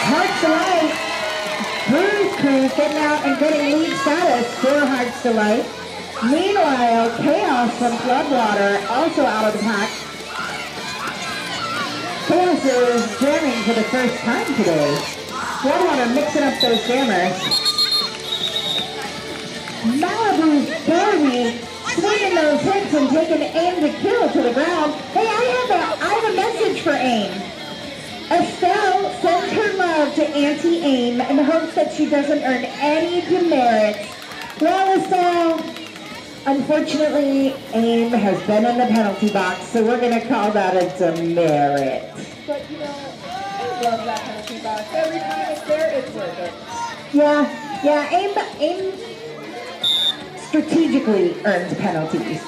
Hearts Delight, Bruce Cruz getting out and getting lead status for Hearts Delight. Meanwhile, Chaos from Floodwater also out of the pack. Chaos is jamming for the first time today. Floodwater mixing up those jammers. Malibu's Barbie swinging those hips and taking aim to kill to the ground. Hey, I have a message for AIM. Estelle sends her love to Auntie AIM in the hopes that she doesn't earn any demerits. Well, Estelle, unfortunately, AIM has been in the penalty box, so we're going to call that a demerit. But you know, I love that penalty box. Every time it's there, it's worth it. Yeah, AIM strategically earns penalties.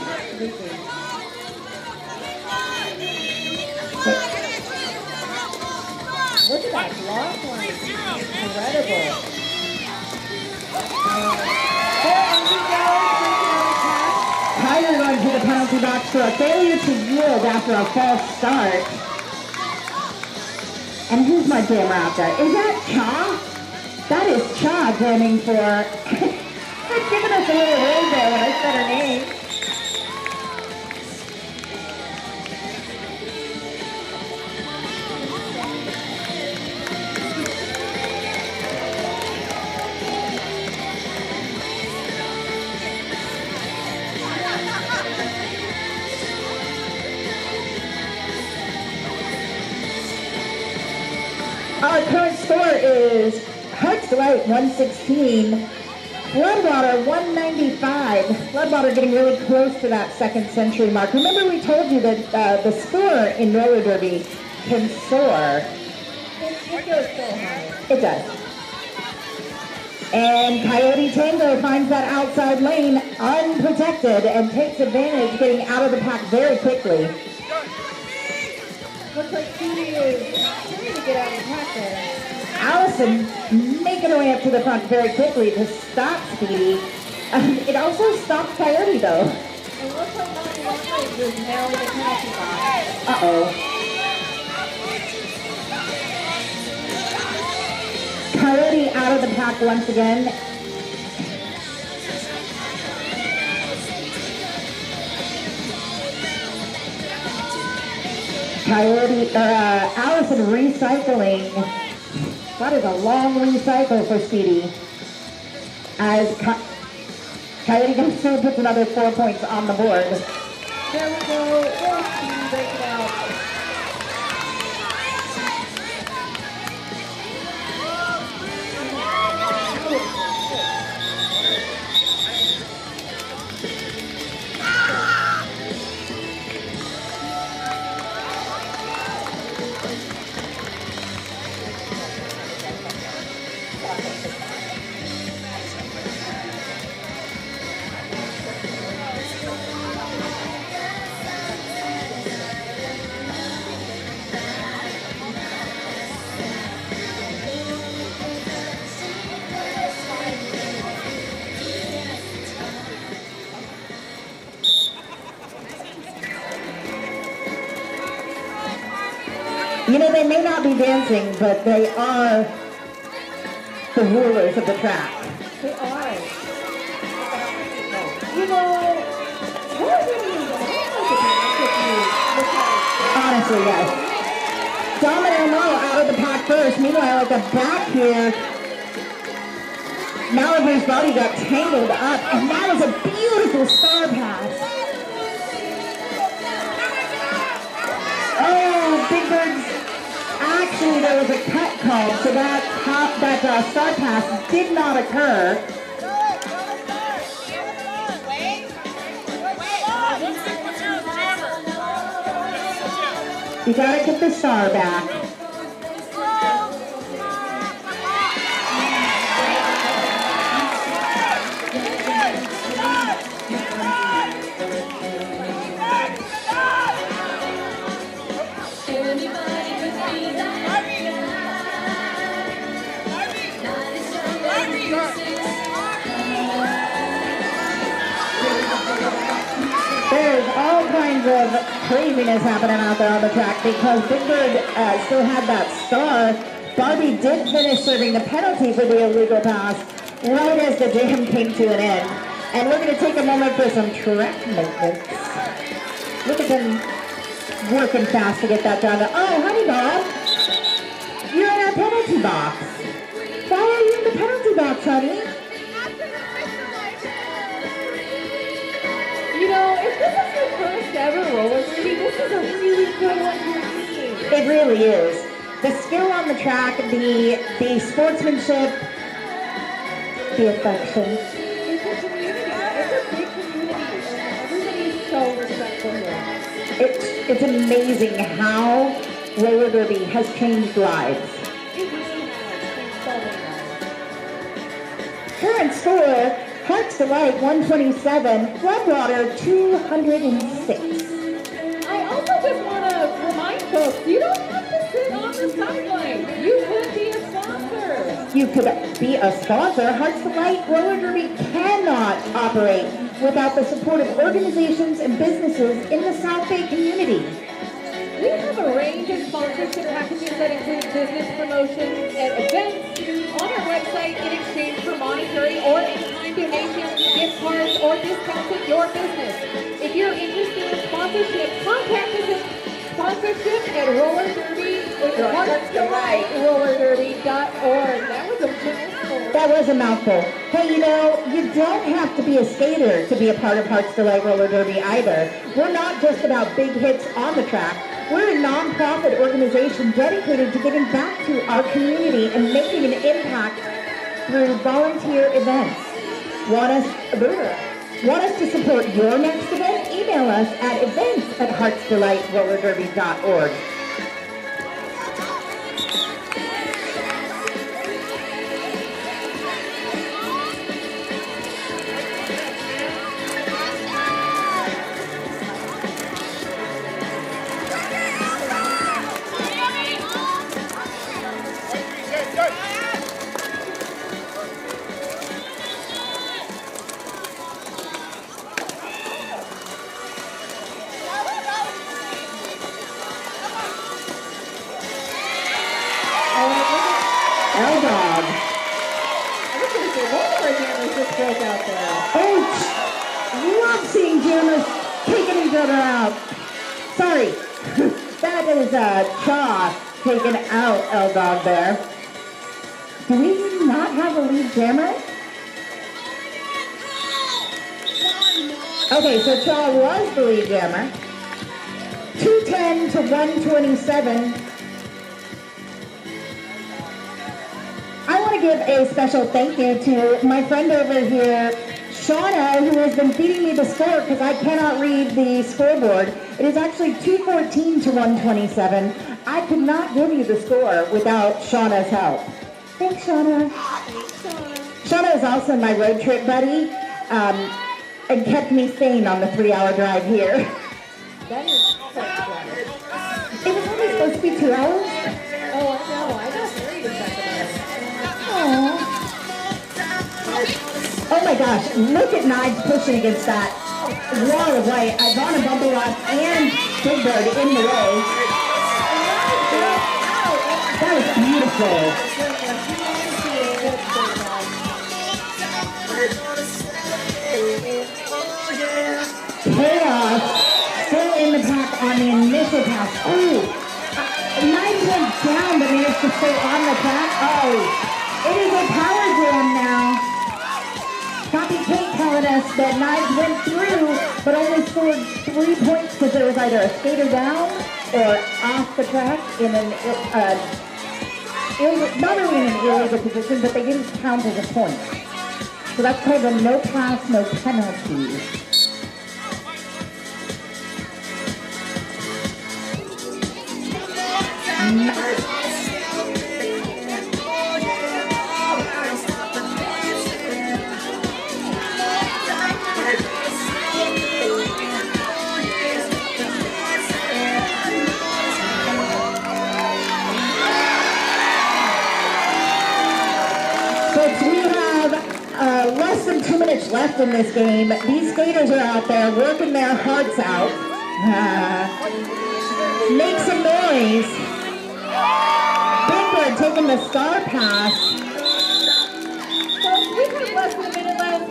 Look at that block line. Incredible. Tyler going to the penalty box for a failure to yield after a false start. And who's my jammer out there? Is that Cha? That is Cha jamming for... It's giving us a little wave there when I said her name. Our current score is Hearts Delight 116, Floodwater 195. Floodwater getting really close to that second century mark. Remember we told you that the score in roller derby can soar. It goes so high. It does. And Coyote Tango finds that outside lane unprotected and takes advantage, getting out of the pack very quickly. Looks like Stevie is trying to get out of the pack there. Allison making her way up to the front very quickly to stop Speedy. It also stopped Coyote though. It looks like one of the operators nailing the penalty box. Uh-oh. Coyote out of the pack once again. Allison recycling. That is a long recycle for Speedy. As Coyote comes through, puts another 4 points on the board. There we go. Oh, Speedy breaks it out. You know, they may not be dancing, but they are the rulers of the track. They are. You know, what are you doing? Honestly, yes. Domino Mo out of the pack first. Meanwhile, at the back here, Malibu's body got tangled up, and that was a beautiful star pass. Oh, Big Bird's. Actually, there was a cut called, so that star pass did not occur. You gotta get the star back. There's all kinds of craziness happening out there on the track because Big Bird still had that star. Barbie did finish serving the penalty for the illegal pass right as the jam came to an end. And we're going to take a moment for some track maintenance. Look at them working fast to get that done. Oh, honey Bob, you're in our penalty box. Why are you in the penalty box, honey? You know, if this is your first ever roller derby, this is a really good one for your team. It really is. The skill on the track, the sportsmanship, the affection. It's a community. It's a big community, and everybody's so respectful here. It's amazing how roller derby has changed lives. It really has. Changed so many lives. Current score, Hearts Delight 127, Floodwater 206. I also just want to remind folks, you don't have to sit on the sideline. You could be a sponsor. You could be a sponsor. Hearts Delight Roller Derby cannot operate without the support of organizations and businesses in the South Bay community. We have a range of sponsorship packages that include business promotions and events on our website in exchange for monetary or in-kind donations, gift cards, or discounts at your business. If you're interested in sponsorship, contact us at sponsorship at roller derby, rollerderby.org. That was a mouthful. That was a mouthful. Hey, you know, you don't have to be a skater to be a part of Hearts Delight Roller Derby either. We're not just about big hits on the track. We're a non-profit organization dedicated to giving back to our community and making an impact through volunteer events. Want us to support your next event? Email us at events@heartsdelightrollerderby.org. broke out there. Oh, love seeing jammers taking each other out. Sorry, that is Chaw taken out L-Dog there. Do we not have a lead jammer? Okay, so Chaw was the lead jammer. 210 to 127. I want to give a special thank you to my friend over here, Shauna, who has been feeding me the score because I cannot read the scoreboard. It is actually 214 to 127. I could not give you the score without Shauna's help. Thanks, Shauna. Shauna is also my road trip buddy and kept me sane on the 3-hour drive here. That is such It was only supposed to be 2 hours. Oh, I know. I got married in Sacramento. Aww. Oh my gosh, look at Knives pushing against that wall of white. Ivana Bumblebee and Big Bird in the way. That was beautiful. Chaos still in the pack on the initial pass. Oh, Knives went down but managed to stay on the track. Oh, it is a power jam now. Copy Kate telling us that Knives went through, but only scored 3 points because there was either a skater down or off the track in an, not really in an illegal position, but they didn't count as a point. So that's called a no pass, no penalty. Folks, we have less than 2 minutes left in this game. These skaters are out there working their hearts out. Make some noise. Big Bird taking the star pass. Folks, we have less than a minute left.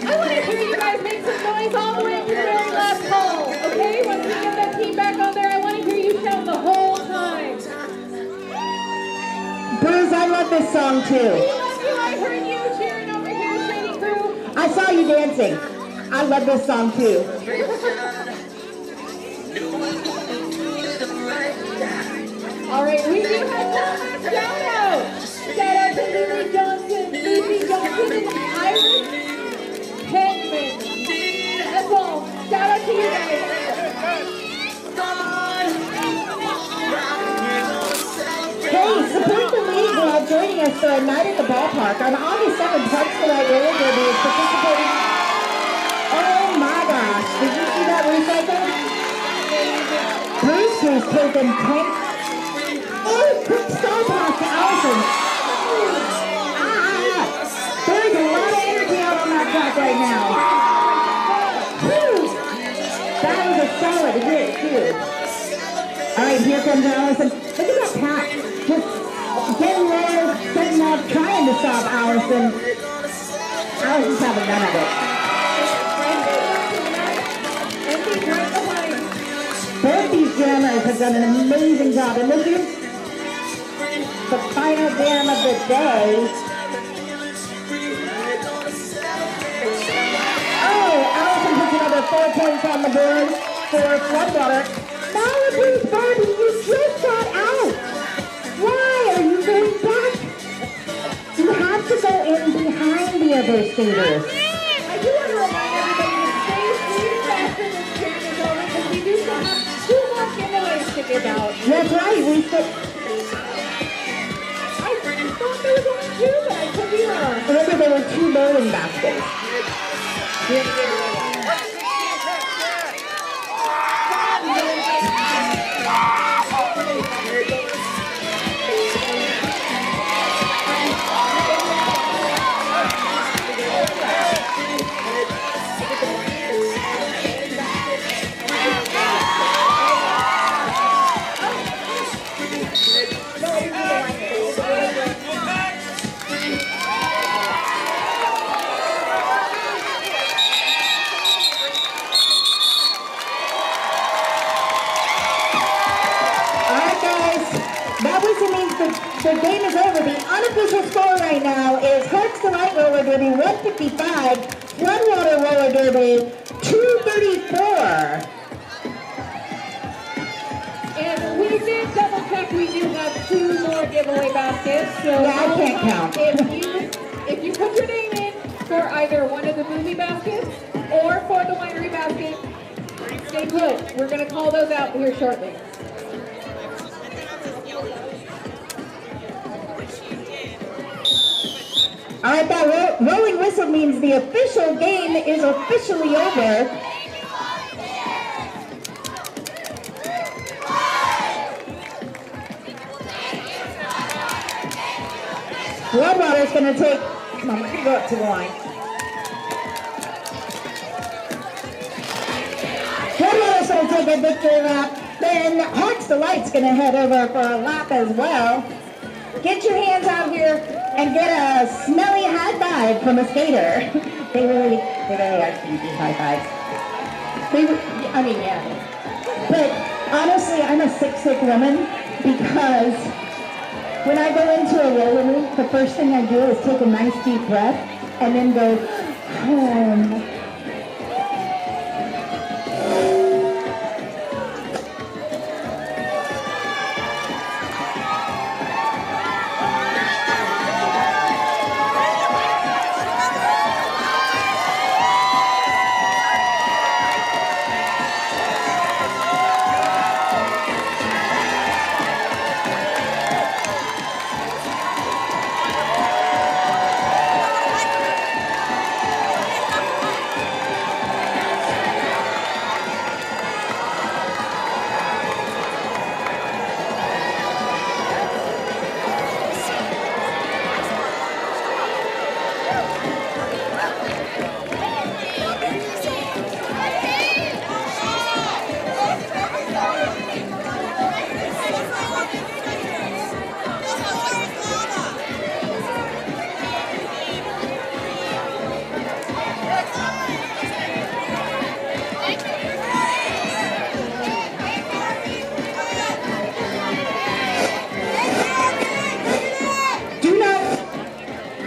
I want to hear you guys make some noise all the way to the very last hole. Okay? Once we get that team back on there, I want to hear you shout the whole time. Bruce, I love this song too. We love you. I heard you cheering over here, Shady Crew. I saw you dancing. I love this song too. All right, we do have one last shout out. Shout out to Lily Johnson, Lucy Johnson, and Iris Penman. That's all. Shout out to you guys. Hey, support the league while joining us for a night at the ballpark. On August 7th, Parks for Light Roller Derby is participating. Oh my gosh, did you see that recycle? Bruce has taken 10. Oh, quick star pass to Allison. There's a lot of energy out on that track right now. Whew. That was a solid hit, too. All right, here comes Allison. Look at that pack. Just getting there, setting up, trying to stop Allison. Allison's having none of it. Both these jammers have done an amazing job. And look at the final jam of the day. Oh, Allison puts another 4 points on the board for Floodwater. Malibu's Barbie, you just got out. Why are you going back? You have to go in behind the other skaters. I do want to remind everybody to stay tuned after this jam is over because we do still have 2 more giveaways to give out. That's right, we still... I thought there was only 2, but I could be wrong. Remember, there were 2 bowling baskets. The game is over. The unofficial score right now is Hearts Delight Roller Derby 155, Floodwater Roller Derby 234. And we did double check. We do have 2 more giveaway baskets. So Yeah, I can't count. If you put your name in for either one of the movie baskets or for the winery basket, stay put. We're going to call those out here shortly. All right, that rolling whistle means the official game is officially over. Floodwater's going to take, come on, we're going to go up to the line. Floodwater's going to take a victory lap. Then Hearts Delight's going to head over for a lap as well. Get your hands out here and get a smelly high five from a skater. They really are cheesy high fives. Yeah. But honestly, I'm a sick woman because when I go into a roller rink, the first thing I do is take a nice deep breath and then go home.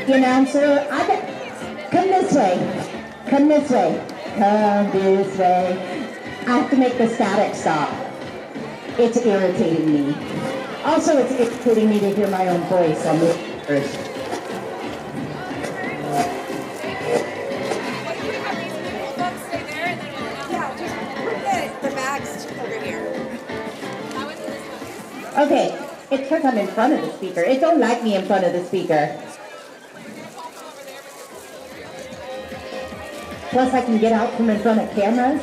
The announcer, come this way, come this way, come this way. I have to make the static stop. It's irritating me. Also, it's irritating me to hear my own voice on the first. Yeah, just put the bags over here. Okay, it's because I'm in front of the speaker. It don't like me in front of the speaker. Plus, I can get out from in front of cameras.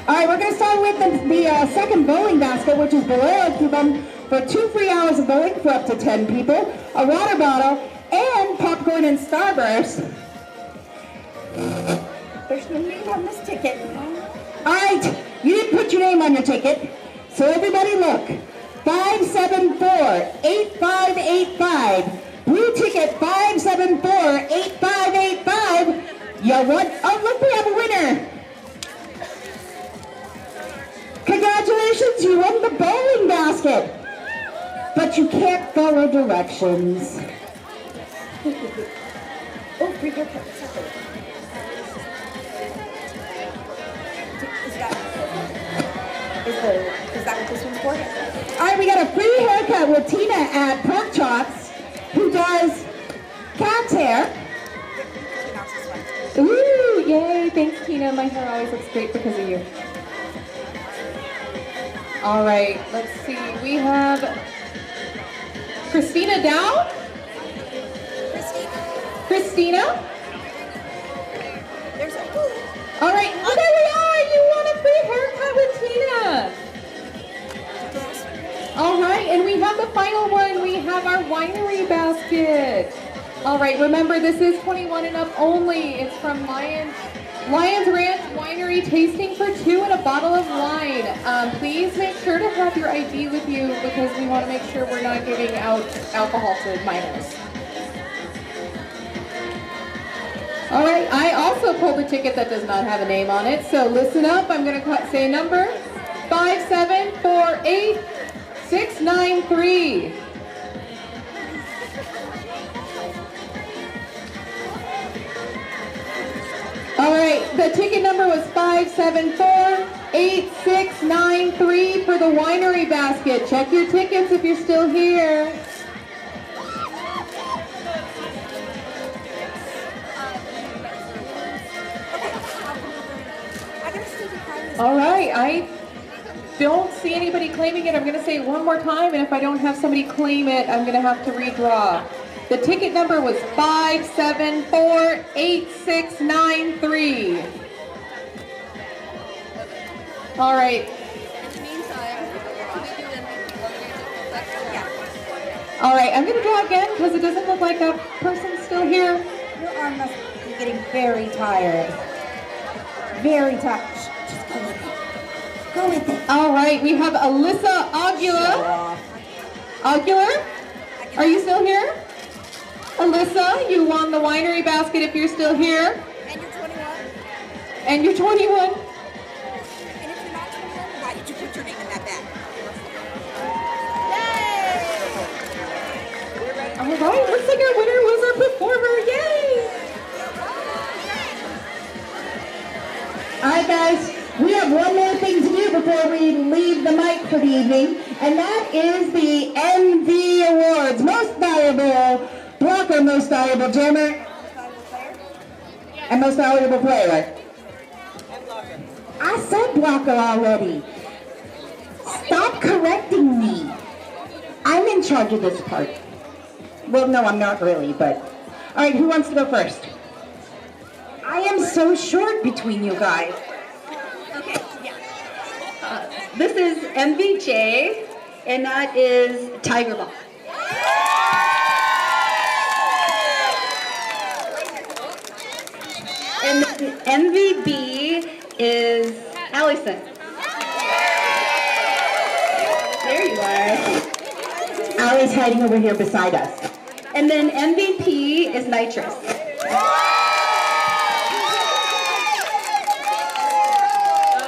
All right, we're going to start with the second bowling basket, which is Bolero Coupon for 2 free hours of bowling for up to 10 people, a water bottle, and popcorn and Starburst. There's no name on this ticket. All right, you didn't put your name on your ticket, so everybody look. 574-8585. Blue ticket 574-8585. You won. Oh, look, we have a winner. Congratulations, you won the bowling basket. But you can't follow directions. Oh, free haircut. Is that what this one's for? All right, we got a free haircut with Tina at Pork Chops, who does cat's hair. Ooh, yay, thanks Tina. My hair always looks great because of you. All right, let's see. We have Christina Dow. Christina? There's a All right, oh, there we are. You want a free haircut with Tina. All right, and we have the final one. We have our winery basket. All right, remember this is 21 and up only. It's from Lions Ranch Winery, tasting for 2 and a bottle of wine. Please make sure to have your ID with you because we want to make sure we're not giving out alcohol to minors. All right, I also pulled a ticket that does not have a name on it, so listen up. I'm going to say number 5748693. All right, the ticket number was 5748693 for the winery basket. Check your tickets if you're still here. All right, I don't see anybody claiming it. I'm going to say it one more time, and if I don't have somebody claim it, I'm going to have to redraw. The ticket number was 5748693. All right. All right, I'm going to draw again because it doesn't look like that person's still here. Your arm must be getting very tired. Very tired. Just go with it. Go with it. All right, we have Alyssa Aguilar. Aguilar, are you still here? Alyssa, you won the winery basket if you're still here. And you're 21? And you're 21. And if you're not 21, why did you put your name in that bag? All right, looks like our winner was our performer. Yay! All right, guys, we have one more thing to do before we leave the mic for the evening, and that is the MV Awards. Most Valuable Blocker, Most Valuable Jammer, and Most Valuable Player. I said blocker already. Stop correcting me. I'm in charge of this part. Well, no, I'm not really, but... All right, who wants to go first? I am so short between you guys. Okay, yeah. This is MVJ, and that is Tiger Ball. And the MVB is Allison. There you are. Allie's hiding over here beside us. And then MVP is Nitrous.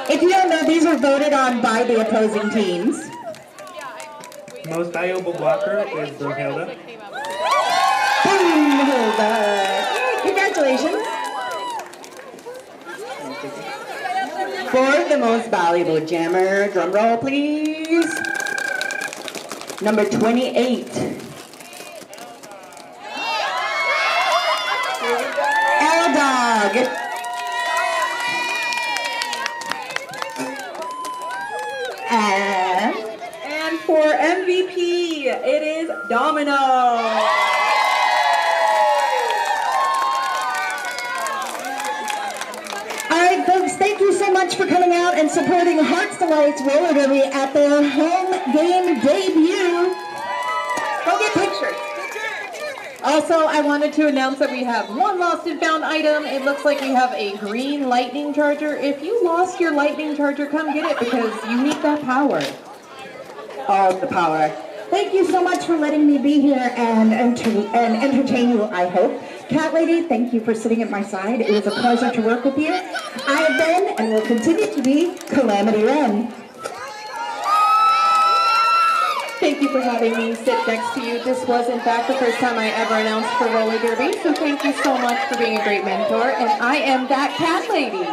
If you don't know, these were voted on by the opposing teams. Most valuable blocker is Hilda. Boom, Hilda. Congratulations. For the most valuable jammer, drum roll please. Number 28. L-Dog. And for MVP, it is Domino. Alright folks, thank you so much for coming out and supporting Hearts Delight's roller derby at their home game debut. Go get pictures. Also, I wanted to announce that we have one lost and found item. It looks like we have a green lightning charger. If you lost your lightning charger, come get it because you need that power. All the power. Thank you so much for letting me be here and entertain you, I hope. Cat Lady, thank you for sitting at my side. It was a pleasure to work with you. I have been and will continue to be Calamity Wren. Thank you for having me sit next to you. This was, in fact, the first time I ever announced for roller derby, so thank you so much for being a great mentor. And I am that Cat Lady.